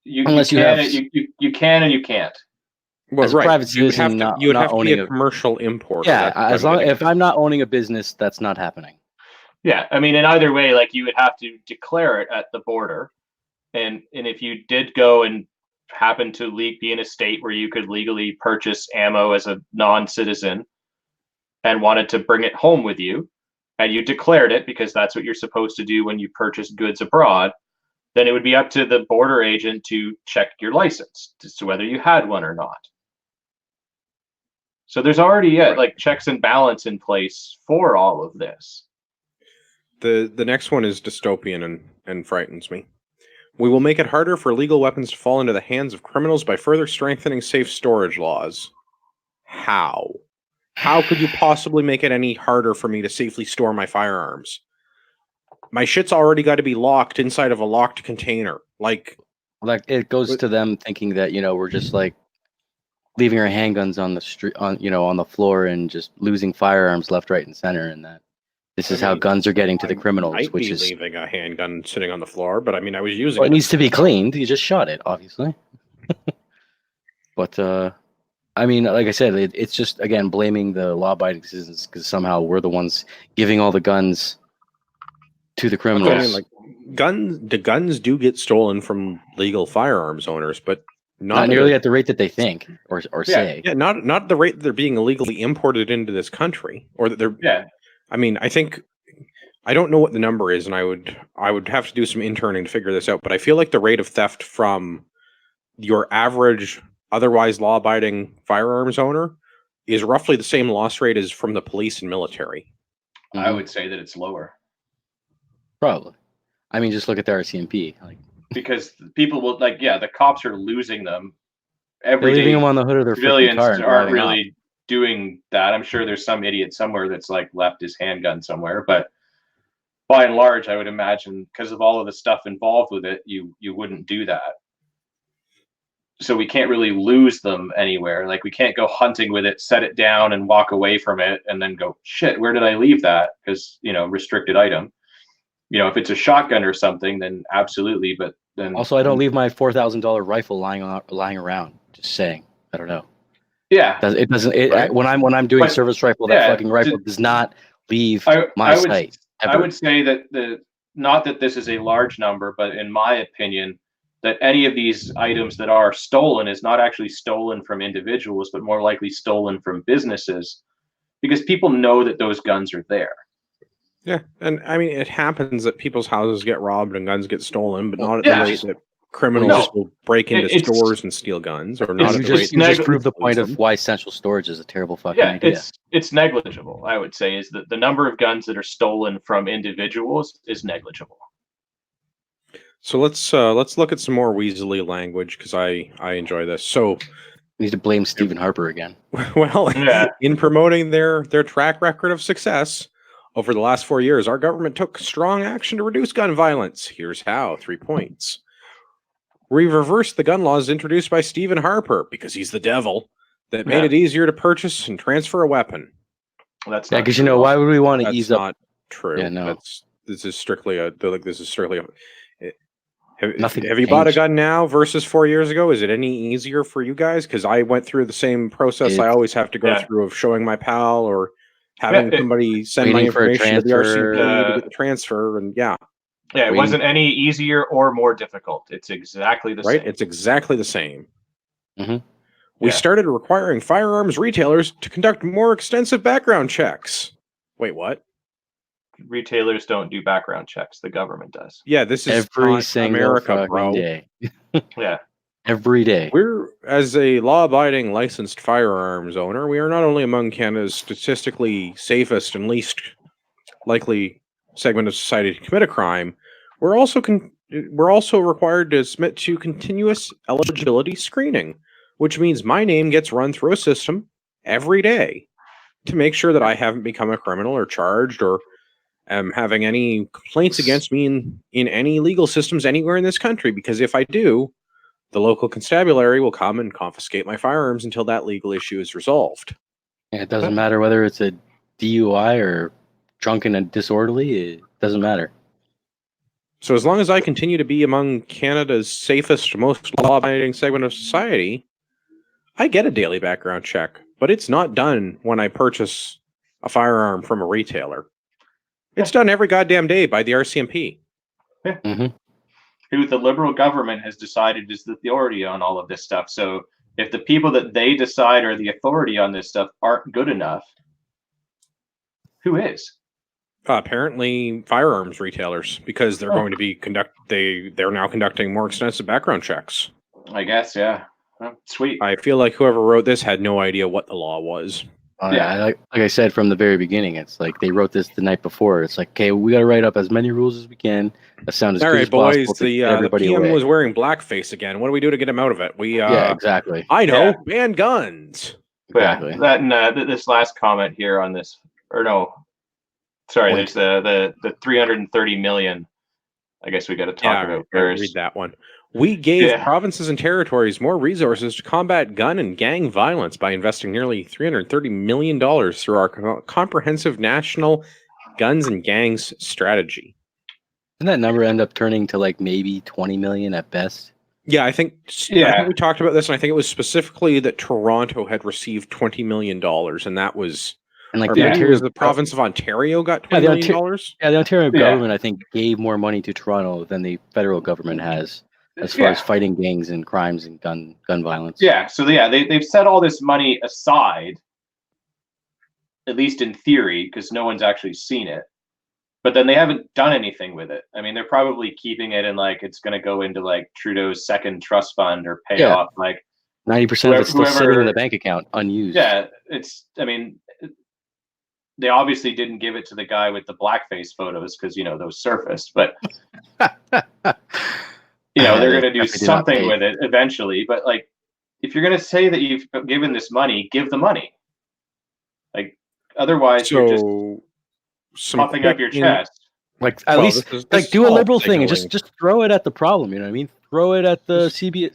Unless you can and you can't. Well, as a private citizen, you would have to be a owning commercial importer. Yeah, as long if I'm not owning a business, that's not happening. Yeah, I mean, in either way, like you would have to declare it at the border, and if you did go and happen to be in a state where you could legally purchase ammo as a non-citizen and wanted to bring it home with you, and you declared it because that's what you're supposed to do when you purchase goods abroad, then it would be up to the border agent to check your license as to whether you had one or not. So there's already like checks and balance in place for all of this. The next one is dystopian and frightens me. We will make it harder for illegal weapons to fall into the hands of criminals by further strengthening safe storage laws. How? How could you possibly make it any harder for me to safely store my firearms? My shit's already got to be locked inside of a locked container. Like it goes to them thinking that we're just like leaving our handguns on the street, on the floor, and just losing firearms left, right, and center, and that this is how guns are getting to the criminals. Which is leaving a handgun sitting on the floor, but I mean, I was using. Well, it needs to be cleaned. You just shot it, obviously. But I mean, like I said, it's just again blaming the law-abiding citizens because somehow we're the ones giving all the guns to the criminals. I mean, like the guns do get stolen from legal firearms owners, but not nearly at the rate that they think or say. Yeah, not at the rate that they're being illegally imported into this country, or that they're. Yeah. I mean, I don't know what the number is, and I would have to do some interning to figure this out. But I feel like the rate of theft from your average, otherwise law-abiding firearms owner is roughly the same loss rate as from the police and military. I would say that it's lower. Probably. I mean, just look at the RCMP. Because people will the cops are losing them every day. Leaving them on the hood of their civilians car aren't really doing that. I'm sure there's some idiot somewhere that's like left his handgun somewhere, but by and large, I would imagine because of all of the stuff involved with it, you wouldn't do that. So we can't really lose them anywhere. Like we can't go hunting with it, set it down, and walk away from it, and then go, shit, where did I leave that? Because restricted item. If it's a shotgun or something, then absolutely. But then also, I don't leave my $4,000 rifle lying around. Just saying, I don't know. Yeah, it doesn't. Right. When I'm doing service rifle, that fucking rifle does not leave my sight. I would say that not that this is a large number, but in my opinion, that any of these items that are stolen is not actually stolen from individuals, but more likely stolen from businesses, because people know that those guns are there. Yeah, and I mean, it happens that people's houses get robbed and guns get stolen, but not at the rate that criminals will break into stores and steal guns, or not. You just prove the point of why central storage is a terrible fucking idea. It's negligible. I would say is that the number of guns that are stolen from individuals is negligible. So let's look at some more Weasley language because I enjoy this. So we need to blame Stephen Harper again. Well, in promoting their track record of success. Over the last 4 years, our government took strong action to reduce gun violence. Here's how. 3 points. We reversed the gun laws introduced by Stephen Harper, because he's the devil, that made it easier to purchase and transfer a weapon. That's because why would we want to ease up? That's not true. Yeah, no. This is strictly a. Nothing have you bought a gun now versus 4 years ago? Is it any easier for you guys? Because I went through the same process I always have to go through of showing my pal or having somebody send my information to the RCMP to get the transfer, and it wasn't any easier or more difficult. It's exactly the same. It's exactly the same. Mm-hmm. We started requiring firearms retailers to conduct more extensive background checks. Wait, what? Retailers don't do background checks. The government does. Yeah, this is every single America, bro. Day. Yeah. Every day. We're, as a law-abiding licensed firearms owner, we are not only among Canada's statistically safest and least likely segment of society to commit a crime, we're also required to submit to continuous eligibility screening, which means my name gets run through a system every day to make sure that I haven't become a criminal or charged or am having any complaints against me in any legal systems anywhere in this country. Because if I do, The local constabulary will come and confiscate my firearms until that legal issue is resolved. And it doesn't matter whether it's a DUI or drunken and disorderly. It doesn't matter. So as long as I continue to be among Canada's safest, most law-abiding segment of society, I get a daily background check, but it's not done when I purchase a firearm from a retailer. It's done every goddamn day by the RCMP. Yeah. Who the Liberal government has decided is the authority on all of this stuff. So if the people that they decide are the authority on this stuff aren't good enough, who is? Apparently firearms retailers, because they're going to be they're now conducting more extensive background checks. I guess, yeah. Well, sweet. I feel like whoever wrote this had no idea what the law was. Like I said from the very beginning, it's like they wrote this the night before. It's like, okay, we got to write up as many rules as we can that sound as good as boys, possible to the get everybody PM away. was wearing blackface again. What do we do to get him out of it? Yeah, exactly. I know, ban guns. Exactly. Yeah, that and this last comment here on this, or no, sorry, there's the 330 million. I guess we got to talk about first. Read that one. We gave provinces and territories more resources to combat gun and gang violence by investing nearly $330 million through our comprehensive national guns and gangs strategy. Didn't that number end up turning to like maybe 20 million at best? Yeah, I think we talked about this, and I think it was specifically that Toronto had received $20 million, and that was... And like the province of Ontario got $20 million? Yeah, the Ontario government, I think, gave more money to Toronto than the federal government has as far as fighting gangs and crimes and gun violence. Yeah, so they've set all this money aside, at least in theory, because no one's actually seen it. But then they haven't done anything with it. I mean, they're probably keeping it in like it's going to go into like Trudeau's second trust fund or pay off like 90% of it's still sitting in the bank account unused. Yeah, they obviously didn't give it to the guy with the blackface photos because, those surfaced. But, they're going to do something with it eventually. But, like, if you're going to say that you've given this money, give the money. Like, otherwise you're just puffing up your chest. Like, at least do a liberal thing and just throw it at the problem. You know what I mean? Throw it at the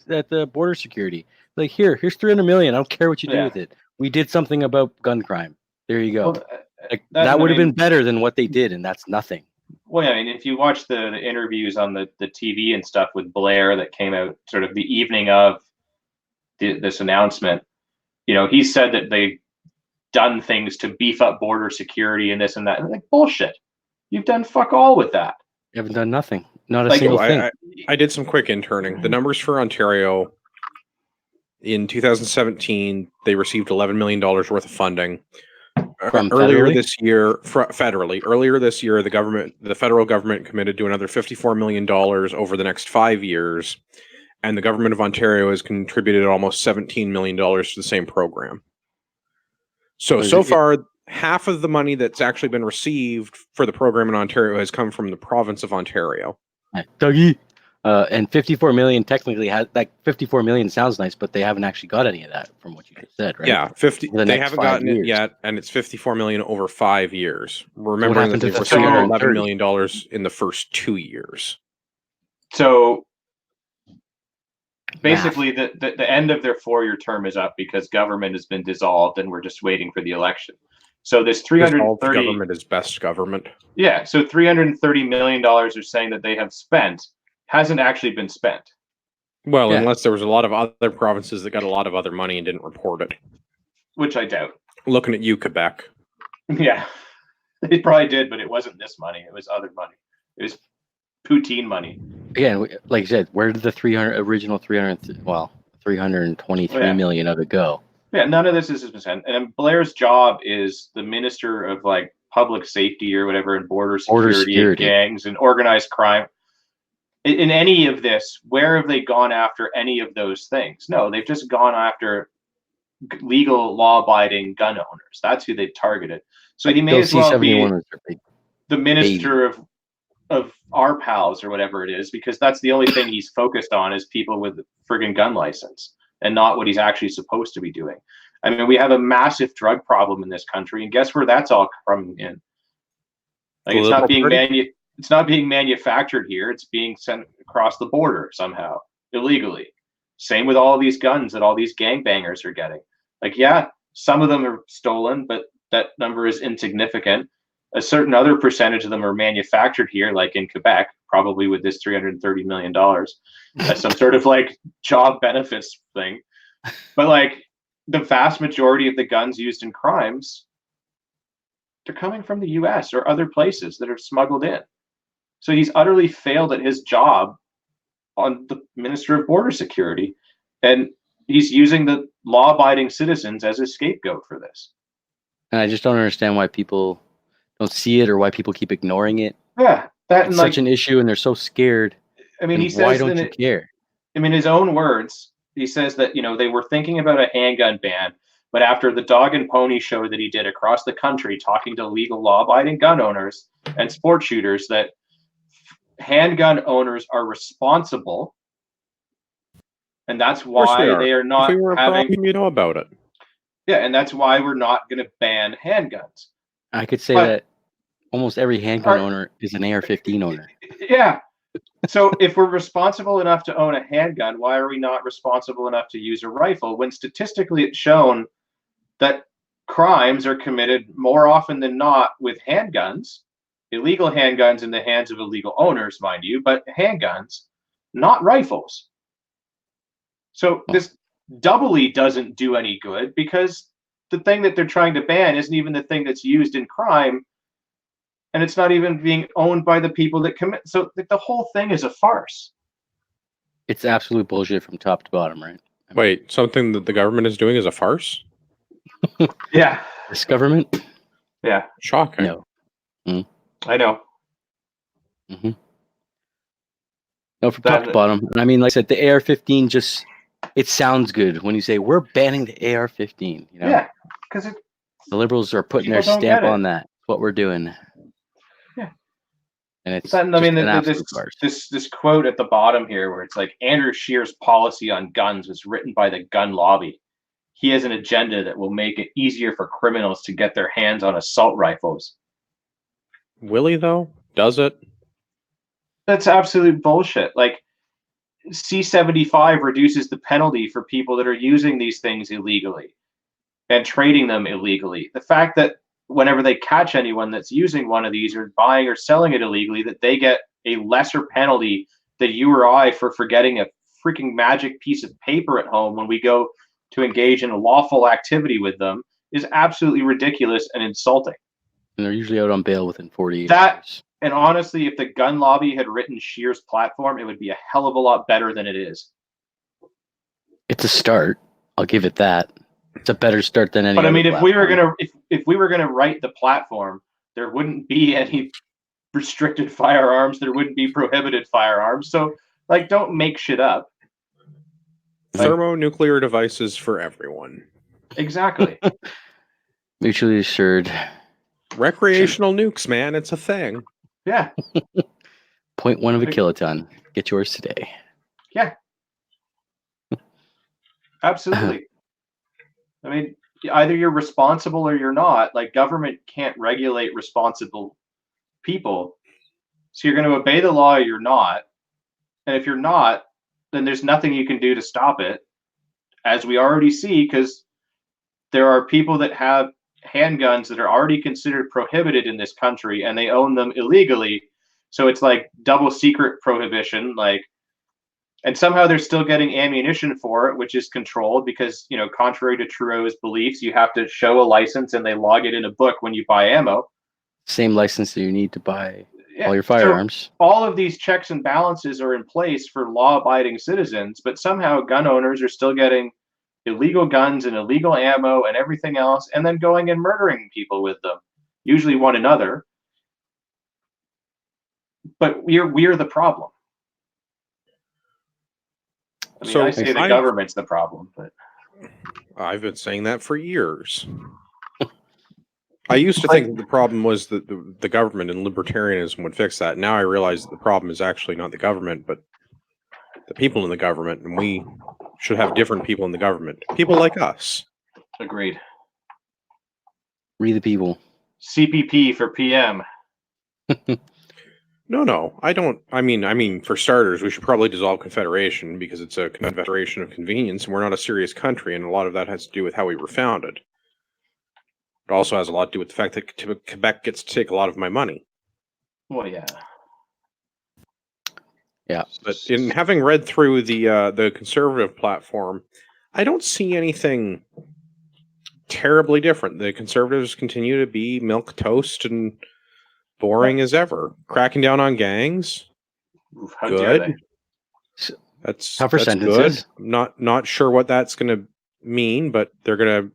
at the border security. Like, here's 300 million. I don't care what you do with it. We did something about gun crime. There you go. Well, that would have been better than what they did, and that's nothing. Well, I mean, if you watch the interviews on the TV and stuff with Blair that came out sort of the evening of this announcement, he said that they've done things to beef up border security and this and that. And like, bullshit. You've done fuck all with that. You haven't done nothing. Not a single thing. I did some quick interning. The numbers for Ontario in 2017, they received $11 million worth of funding. Earlier this year, the federal government committed to another $54 million over the next 5 years, and the government of Ontario has contributed almost $17 million to the same program. So far, half of the money that's actually been received for the program in Ontario has come from the province of Ontario. Dougie. And 54 million technically has like 54 million sounds nice, but they haven't actually got any of that from what you just said, right? Yeah, they haven't gotten it yet, and it's 54 million over 5 years. Remember that they've received $11 million in the first 2 years. So basically, the end of their 4-year term is up because government has been dissolved, and we're just waiting for the election. So this 330 government is best government. Yeah, so $330 million are saying that they have spent. Hasn't actually been spent. Well, unless there was a lot of other provinces that got a lot of other money and didn't report it. Which I doubt. Looking at you, Quebec. Yeah. They probably did, but it wasn't this money. It was other money. It was poutine money. Again, like I said, where did the 323 million of it go? Yeah, none of this is spent. And Blair's job is the Minister of like Public Safety or whatever, and border security. And gangs and organized crime. In any of this, where have they gone after any of those things? No, they've just gone after legal, law-abiding gun owners. That's who they've targeted. So he may as well be the minister of our pals or whatever it is, because that's the only thing he's focused on is people with friggin' gun license and not what he's actually supposed to be doing. I mean, we have a massive drug problem in this country, and guess where that's all coming in? Like, it's not being manufactured here. It's being sent across the border somehow illegally. Same with all of these guns that all these gangbangers are getting. Like, yeah, some of them are stolen, but that number is insignificant. A certain other percentage of them are manufactured here, like in Quebec, probably with this $330 million as some sort of like job benefits thing. But like the vast majority of the guns used in crimes, they're coming from the US or other places that are smuggled in. So he's utterly failed at his job on the Minister of Border Security. And he's using the law-abiding citizens as a scapegoat for this. And I just don't understand why people don't see it or why people keep ignoring it. Yeah, it's such an issue, and they're so scared. I mean, he says, why don't you care? I mean, his own words, he says that, they were thinking about a handgun ban, but after the dog and pony show that he did across the country talking to legal law-abiding gun owners and sport shooters, that handgun owners are responsible, and that's why they are not having about it. Yeah, and that's why we're not going to ban handguns. I could say that almost every handgun owner is an AR-15 owner. Yeah. So if we're responsible enough to own a handgun, why are we not responsible enough to use a rifle when statistically it's shown that crimes are committed more often than not with handguns, illegal handguns in the hands of illegal owners, mind you, but handguns, not rifles. So this doubly doesn't do any good because the thing that they're trying to ban isn't even the thing that's used in crime, and it's not even being owned by the people that commit. So the whole thing is a farce. It's absolute bullshit from top to bottom, right? Wait, something that the government is doing is a farce? Yeah. This government? Yeah. Shocking. No. Mm-hmm. I know. Mm-hmm. No, from top to bottom. I mean, like I said, the AR-15 just, it sounds good when you say we're banning the AR-15. Yeah, because the liberals are putting their stamp on that. What we're doing. Yeah, and it's. I mean, this quote at the bottom here, where it's like Andrew Scheer's policy on guns was written by the gun lobby. He has an agenda that will make it easier for criminals to get their hands on assault rifles. Will he though? Does it? That's absolute bullshit. Like, C-75 reduces the penalty for people that are using these things illegally and trading them illegally. The fact that whenever they catch anyone that's using one of these or buying or selling it illegally, that they get a lesser penalty than you or I for forgetting a freaking magic piece of paper at home when we go to engage in a lawful activity with them is absolutely ridiculous and insulting. And they're usually out on bail within 48 hours. And honestly, if the gun lobby had written Scheer's platform, it would be a hell of a lot better than it is. It's a start. I'll give it that. It's a better start than any. But I mean, if we were gonna write the platform, there wouldn't be any restricted firearms. There wouldn't be prohibited firearms. So, like, don't make shit up. Thermonuclear devices for everyone. Exactly. Mutually assured. Recreational nukes, man. It's a thing. Yeah. 0.1 of a kiloton. Get yours today. Yeah. Absolutely. I mean, either you're responsible or you're not. Like, government can't regulate responsible people. So you're going to obey the law or you're not. And if you're not, then there's nothing you can do to stop it, as we already see, because there are people that have handguns that are already considered prohibited in this country and they own them illegally. So it's like double secret prohibition, like, and somehow they're still getting ammunition for it, which is controlled because, contrary to Trudeau's beliefs, you have to show a license and they log it in a book when you buy ammo. Same license that you need to buy all your firearms. So all of these checks and balances are in place for law-abiding citizens, but somehow gun owners are still getting illegal guns and illegal ammo and everything else, and then going and murdering people with them, usually one another. But we're the problem. I mean, I say the government's the problem, but I've been saying that for years. I used to think that the problem was that the government and libertarianism would fix that. Now I realize that the problem is actually not the government, but the people in the government, and we should have different people in the government. People like us. Agreed. We the people. CPP for PM. No, I don't. I mean, for starters, we should probably dissolve Confederation because it's a confederation of convenience, and we're not a serious country, and a lot of that has to do with how we were founded. It also has a lot to do with the fact that Quebec gets to take a lot of my money. Well, yeah. Yeah. But in having read through the conservative platform, I don't see anything terribly different. The conservatives continue to be milquetoast and boring as ever. Cracking down on gangs. Oof, how dare they? That's Tougher that's sentences. good. Not sure what that's going to mean, but they're going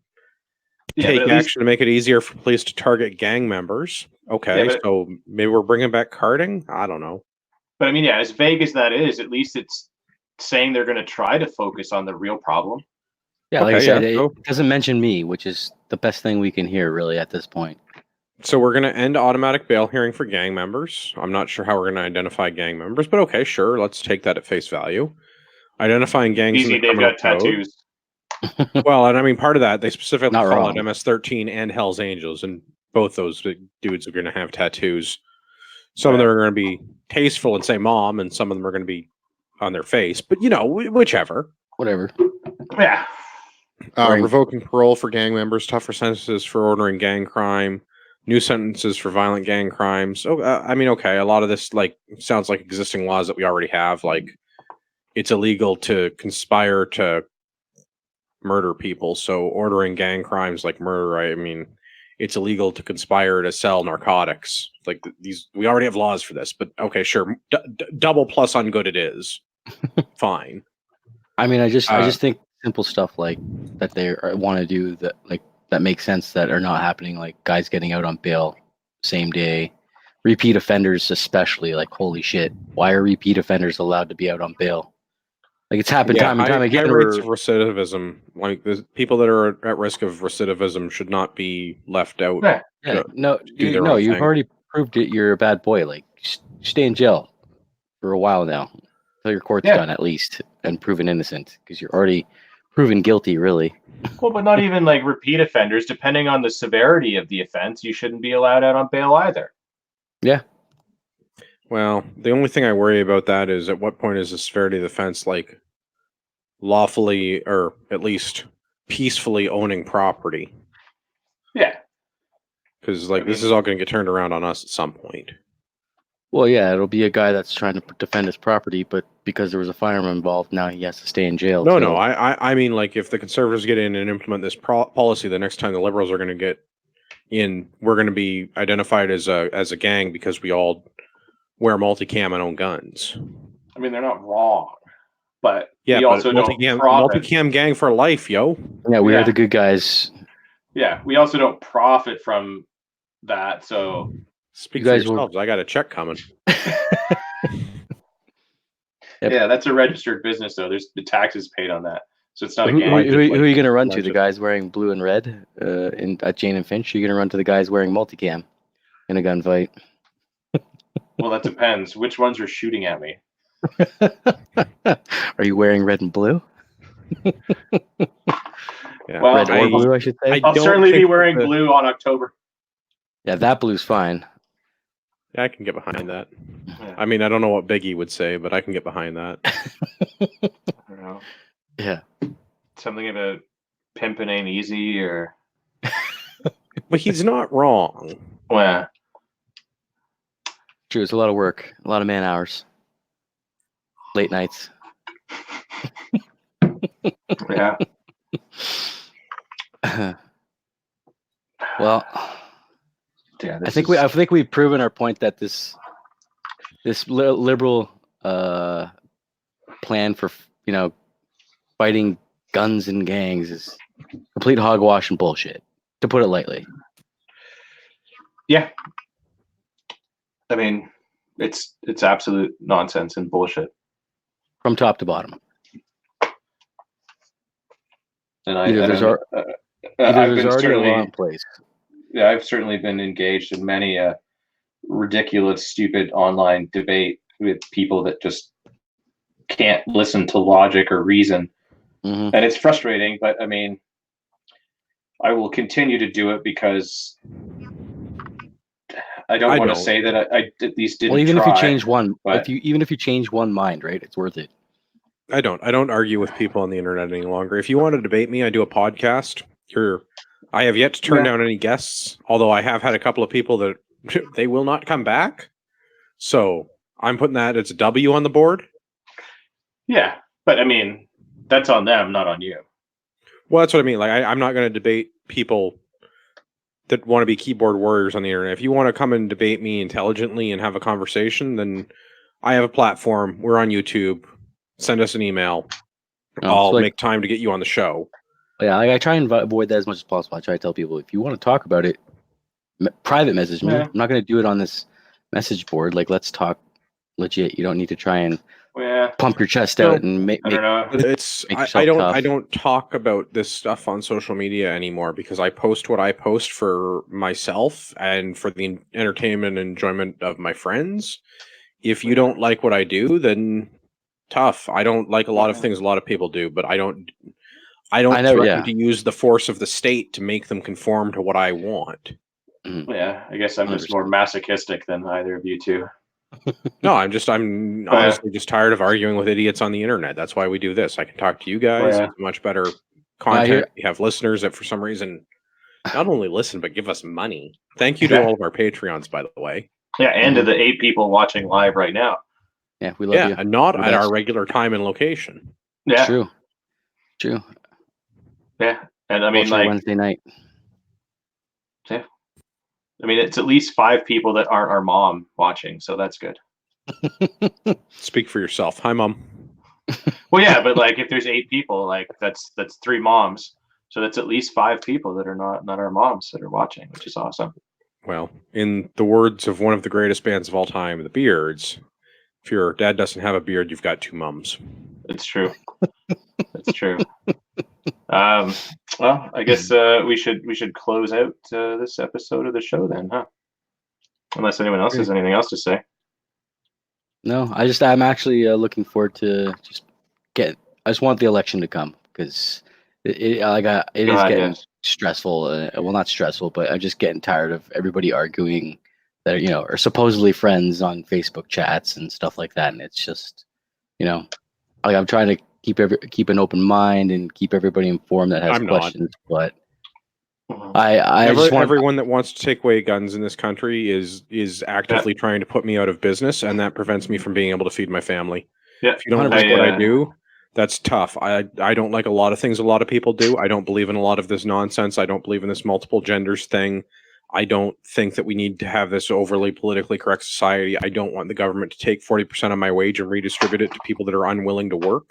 to take action to make it easier for police to target gang members. Okay, so maybe we're bringing back carding? I don't know. But I mean, yeah, as vague as that is, at least it's saying they're going to try to focus on the real problem. Yeah, like I said, it doesn't mention me, which is the best thing we can hear, really, at this point. So we're going to end automatic bail hearing for gang members. I'm not sure how we're going to identify gang members, but okay, sure, let's take that at face value. Identifying gangs easy, in the they've got code. tattoos. Well, and I mean, part of that, they specifically Not call wrong. it MS-13 and Hell's Angels, and both those dudes are going to have tattoos. Some of them are going to be tasteful and say mom, and some of them are going to be on their face, but you know, whichever. Whatever. Yeah. Revoking parole for gang members, tougher sentences for ordering gang crime, new sentences for violent gang crimes. I mean, okay, a lot of this sounds like existing laws that we already have. Like, it's illegal to conspire to murder people, so ordering gang crimes like murder, I mean, it's illegal to conspire to sell narcotics. Like these, we already have laws for this. But okay, sure, double plus on good it is. Fine. I mean, I just think simple stuff like that they want to do that makes sense that are not happening, like guys getting out on bail same day, repeat offenders especially. Like, holy shit, why are repeat offenders allowed to be out on bail? Like, it's happened time and time again. High rates of recidivism, like the people that are at risk of recidivism, should not be left out. You've already proved it. You're a bad boy. Like, stay in jail for a while now until your court's done, at least, and proven innocent, because you're already proven guilty, really. Well, but not even like repeat offenders. Depending on the severity of the offense, you shouldn't be allowed out on bail either. Yeah. Well, the only thing I worry about that is at what point is the severity of the offense like lawfully or at least peacefully owning property? Yeah. Because this is all going to get turned around on us at some point. Well, yeah, it'll be a guy that's trying to defend his property, but because there was a firearm involved, now he has to stay in jail. No, I mean, like, if the conservatives get in and implement this policy, the next time the liberals are going to get in, we're going to be identified as a gang because we all wear multicam and own guns. I mean, they're not wrong, but yeah, we also multicam gang for life, yo. Yeah, we are the good guys. Yeah, we also don't profit from that. So speak for yourselves. I got a check coming. Yep. Yeah, that's a registered business, though. There's the taxes paid on that, so it's not a gang. Who are you going to run to? Legend. The guys wearing blue and red at Jane and Finch? You're going to run to the guys wearing multicam in a gunfight? Well, that depends. Which ones are shooting at me? Are you wearing red and blue? Yeah. Well, red or blue, I should say. I'll certainly be wearing blue on October. Yeah, that blue's fine. Yeah, I can get behind that. Yeah. I mean, I don't know what Biggie would say, but I can get behind that. I don't know. Yeah. Something about pimping ain't easy, or... But he's not wrong. Well, true, it's a lot of work, a lot of man hours, late nights. Yeah. Well, yeah, I think we've proven our point that this liberal plan for fighting guns and gangs is complete hogwash and bullshit, to put it lightly. Yeah. I mean, it's absolute nonsense and bullshit from top to bottom. And there's already a law in place. Yeah, I've certainly been engaged in many ridiculous, stupid online debate with people that just can't listen to logic or reason. Mm-hmm. And it's frustrating, but I mean, I will continue to do it because I don't want to say that I at least didn't. Well, even try, if you change one, but... if you change one mind, right, it's worth it. I don't argue with people on the internet any longer. If you want to debate me, I do a podcast. I have yet to turn down any guests, although I have had a couple of people that they will not come back. So I'm putting that as a W on the board. Yeah, but I mean, that's on them, not on you. Well, that's what I mean. Like, I'm not going to debate people that want to be keyboard warriors on the internet. If you want to come and debate me intelligently and have a conversation, then I have a platform. We're on YouTube. Send us an email. I'll make time to get you on the show. Yeah, I try and avoid that as much as possible. I try to tell people, if you want to talk about it, private message me. I'm not going to do it on this message board. Like, let's talk legit. You don't need to try and pump your chest out and make. I don't know. I don't talk about this stuff on social media anymore because I post what I post for myself and for the entertainment and enjoyment of my friends. If you don't like what I do, then tough. I don't like a lot of things a lot of people do, but I don't threaten to use the force of the state to make them conform to what I want. Yeah, I guess I'm just more masochistic than either of you two. No, I'm honestly just tired of arguing with idiots on the internet. That's why we do this. I can talk to you guys. It's much better content. We have listeners that for some reason not only listen, but give us money. Thank you to all of our Patreons, by the way. Yeah, and to the 8 people watching live right now. Yeah, we love you. And not at our regular time and location. Yeah. True. Yeah. And I mean, like Wednesday night. Yeah. I mean, it's at least 5 people that aren't our mom watching, so that's good. Speak for yourself. Hi, Mom. Well, yeah, but like if there's 8 people, like that's 3 moms. So that's at least 5 people that are not our moms that are watching, which is awesome. Well, in the words of one of the greatest bands of all time, the Beards, if your dad doesn't have a beard, you've got 2 mums. It's true. That's true. Well, I guess we should close out this episode of the show then, huh? Unless anyone else has anything else to say. No, I'm actually looking forward to I just want the election to come because it is getting stressful. Well, not stressful, but I'm just getting tired of everybody arguing that are supposedly friends on Facebook chats and stuff like that, and it's just I'm trying to keep an open mind and keep everybody informed that has questions. But everyone that wants to take away guns in this country is actively trying to put me out of business, and that prevents me from being able to feed my family. Yeah, if you don't like what I do, that's tough. I don't like a lot of things a lot of people do. I don't believe in a lot of this nonsense. I don't believe in this multiple genders thing. I don't think that we need to have this overly politically correct society. I don't want the government to take 40% of my wage and redistribute it to people that are unwilling to work.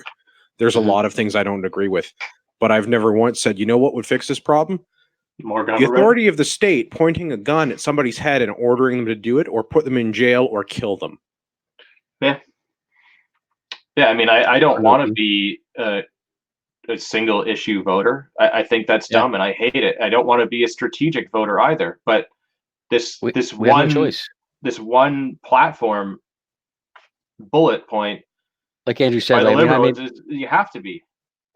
There's a lot of things I don't agree with. But I've never once said, you know what would fix this problem? More government. The authority of the state pointing a gun at somebody's head and ordering them to do it or put them in jail or kill them. Yeah. Yeah, I mean, I don't want to be a single issue voter. I think that's dumb and I hate it. I don't want to be a strategic voter either. But this one platform bullet point, like Andrew said, you have to be.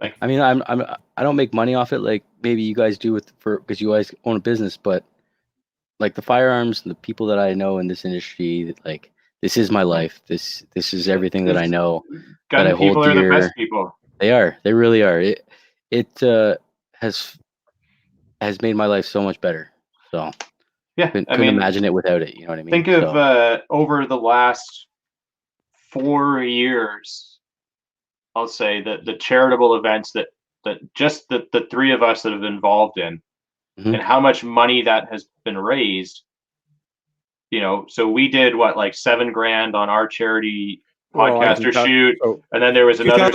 Like, I mean, I don't make money off it like maybe you guys do because you guys own a business, but like the firearms and the people that I know in this industry, like this is my life. This is everything that I know. Gun that I people hold are dear. The best people. They are. They really are. It has made my life so much better. So yeah, couldn't imagine it without it. You know what I mean? Think of over the last 4 years, I'll say that the charitable events that just the 3 of us that have been involved in, and how much money that has been raised. So we did like $7,000 on our charity podcaster shoot, and then there was another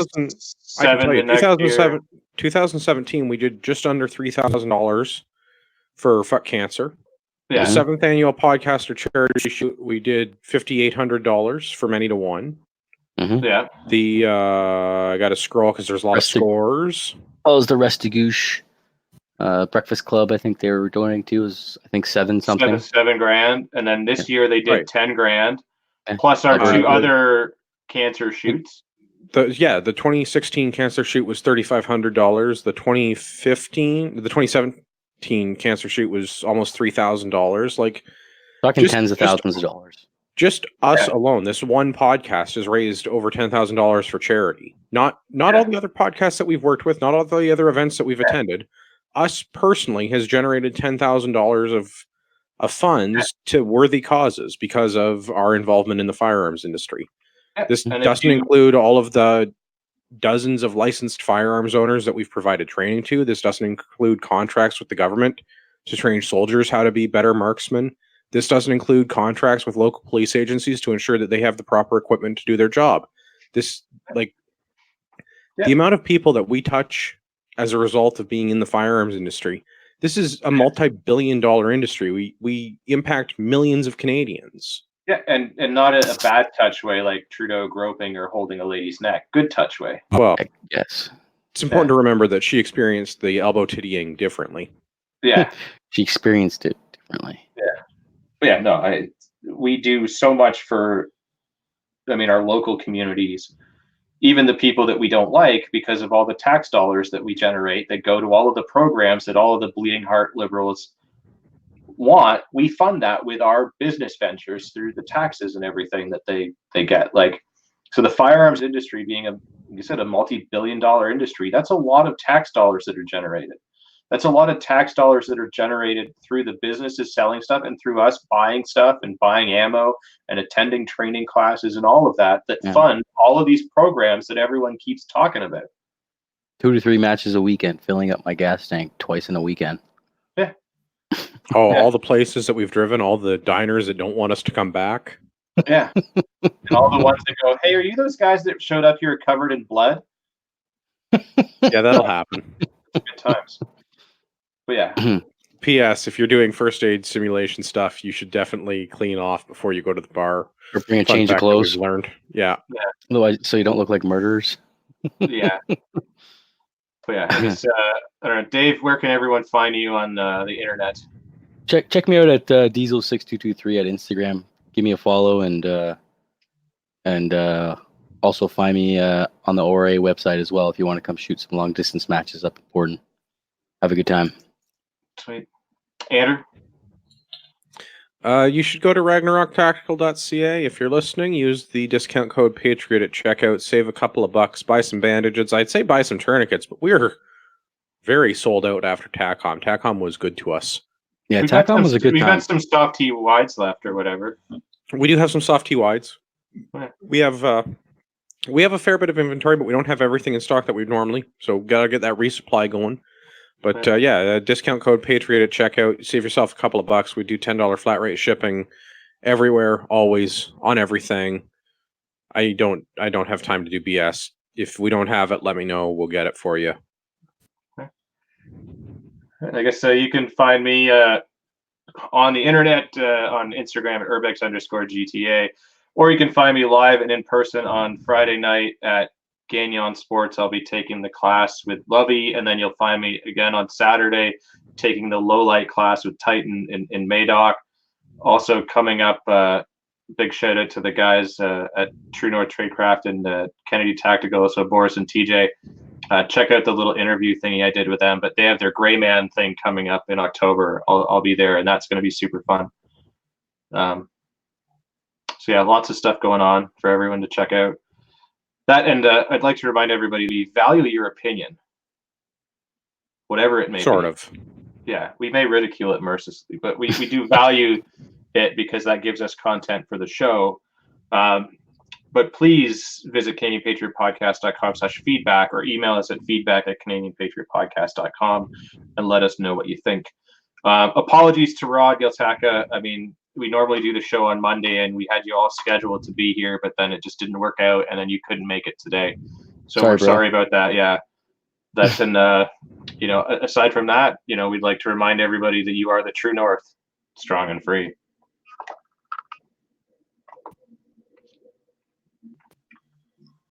7 the next year. 2017, we did just under $3,000 for Fuck Cancer. Yeah. The 7th annual podcaster charity shoot, we did $5,800 for Many to One. Yeah. I got to scroll because there's a lot of scores. Oh, it was the Restigouche Breakfast Club. I think they were donating to was $7 something. $7,000, and then this year they did $10,000 plus our 2 other cancer shoots. The 2016 cancer shoot was $3,500. The 2017 cancer shoot was almost $3,000. Like Talking tens of thousands of dollars. Just us alone, this one podcast has raised over $10,000 for charity. Not all the other podcasts that we've worked with, not all the other events that we've attended. Us personally has generated $10,000 of funds to worthy causes because of our involvement in the firearms industry. This doesn't include all of the dozens of licensed firearms owners that we've provided training to. This doesn't include contracts with the government to train soldiers how to be better marksmen. This doesn't include contracts with local police agencies to ensure that they have the proper equipment to do their job. The amount of people that we touch as a result of being in the firearms industry, this is a multi-billion-dollar industry. We impact millions of Canadians. Yeah, and not a bad touch way like Trudeau groping or holding a lady's neck. Good touch way. Well, yes. It's important to remember that she experienced the elbow tittying differently. Yeah. She experienced it differently. Yeah. But yeah, no, we do so much for, our local communities, even the people that we don't like, because of all the tax dollars that we generate that go to all of the programs that all of the bleeding heart liberals want. We fund that with our business ventures through the taxes and everything that they get. So the firearms industry being a multi-billion-dollar industry, that's a lot of tax dollars that are generated. That's a lot of tax dollars that are generated through the businesses selling stuff and through us buying stuff and buying ammo and attending training classes and all of that fund all of these programs that everyone keeps talking about. 2 to 3 matches a weekend, filling up my gas tank twice in a weekend. Yeah. All the places that we've driven, all the diners that don't want us to come back. Yeah. And all the ones that go, hey, are you those guys that showed up here covered in blood? Yeah, that'll happen. Good times. But yeah. P.S. If you're doing first aid simulation stuff, you should definitely clean off before you go to the bar. Or bring a change of clothes. Learned. Yeah. Otherwise, so you don't look like murderers. Yeah. But yeah, I guess, I don't know, Dave, where can everyone find you on the internet? Check me out at Diesel6223 at Instagram. Give me a follow and also find me on the ORA website as well if you want to come shoot some long distance matches up in Borden. Have a good time. Sweet. Andrew? You should go to RagnarokTactical.ca. If you're listening, use the discount code Patriot at checkout. Save a couple of bucks. Buy some bandages. I'd say buy some tourniquets, but we're very sold out after TACOM. TACOM was good to us. Yeah, TACOM was a good time. We've got some soft T wides left or whatever. We do have some soft T wides. Yeah. We have a fair bit of inventory, but we don't have everything in stock that we normally. So gotta get that resupply going. But discount code Patriot at checkout. Save yourself a couple of bucks. We do $10 flat rate shipping everywhere, always, on everything. I don't have time to do BS. If we don't have it, let me know. We'll get it for you. I guess you can find me on the internet on Instagram at urbex_GTA, or you can find me live and in person on Friday night at Gagnon Sports. I'll be taking the class with Lovey, and then you'll find me again on Saturday taking the low light class with Titan in Madoc. Also coming up, big shout out to the guys at True North Tradecraft and Kennedy Tactical, so Boris and TJ. Check out the little interview thingy I did with them, but they have their Gray Man thing coming up in October. I'll be there, and that's going to be super fun. So yeah, lots of stuff going on for everyone to check out. That, and I'd like to remind everybody, we value your opinion, whatever it may be. Sort of. Yeah, we may ridicule it mercilessly, but we do value it because that gives us content for the show. But please visit CanadianPatriotPodcast.com/feedback or email us at feedback@CanadianPatriotPodcast.com and let us know what you think. Apologies to Rod Giltaka. I mean, we normally do the show on Monday and we had you all scheduled to be here, but then it just didn't work out and then you couldn't make it today. So we're sorry about that. Yeah. That's aside from that, we'd like to remind everybody that you are the True North, strong and free.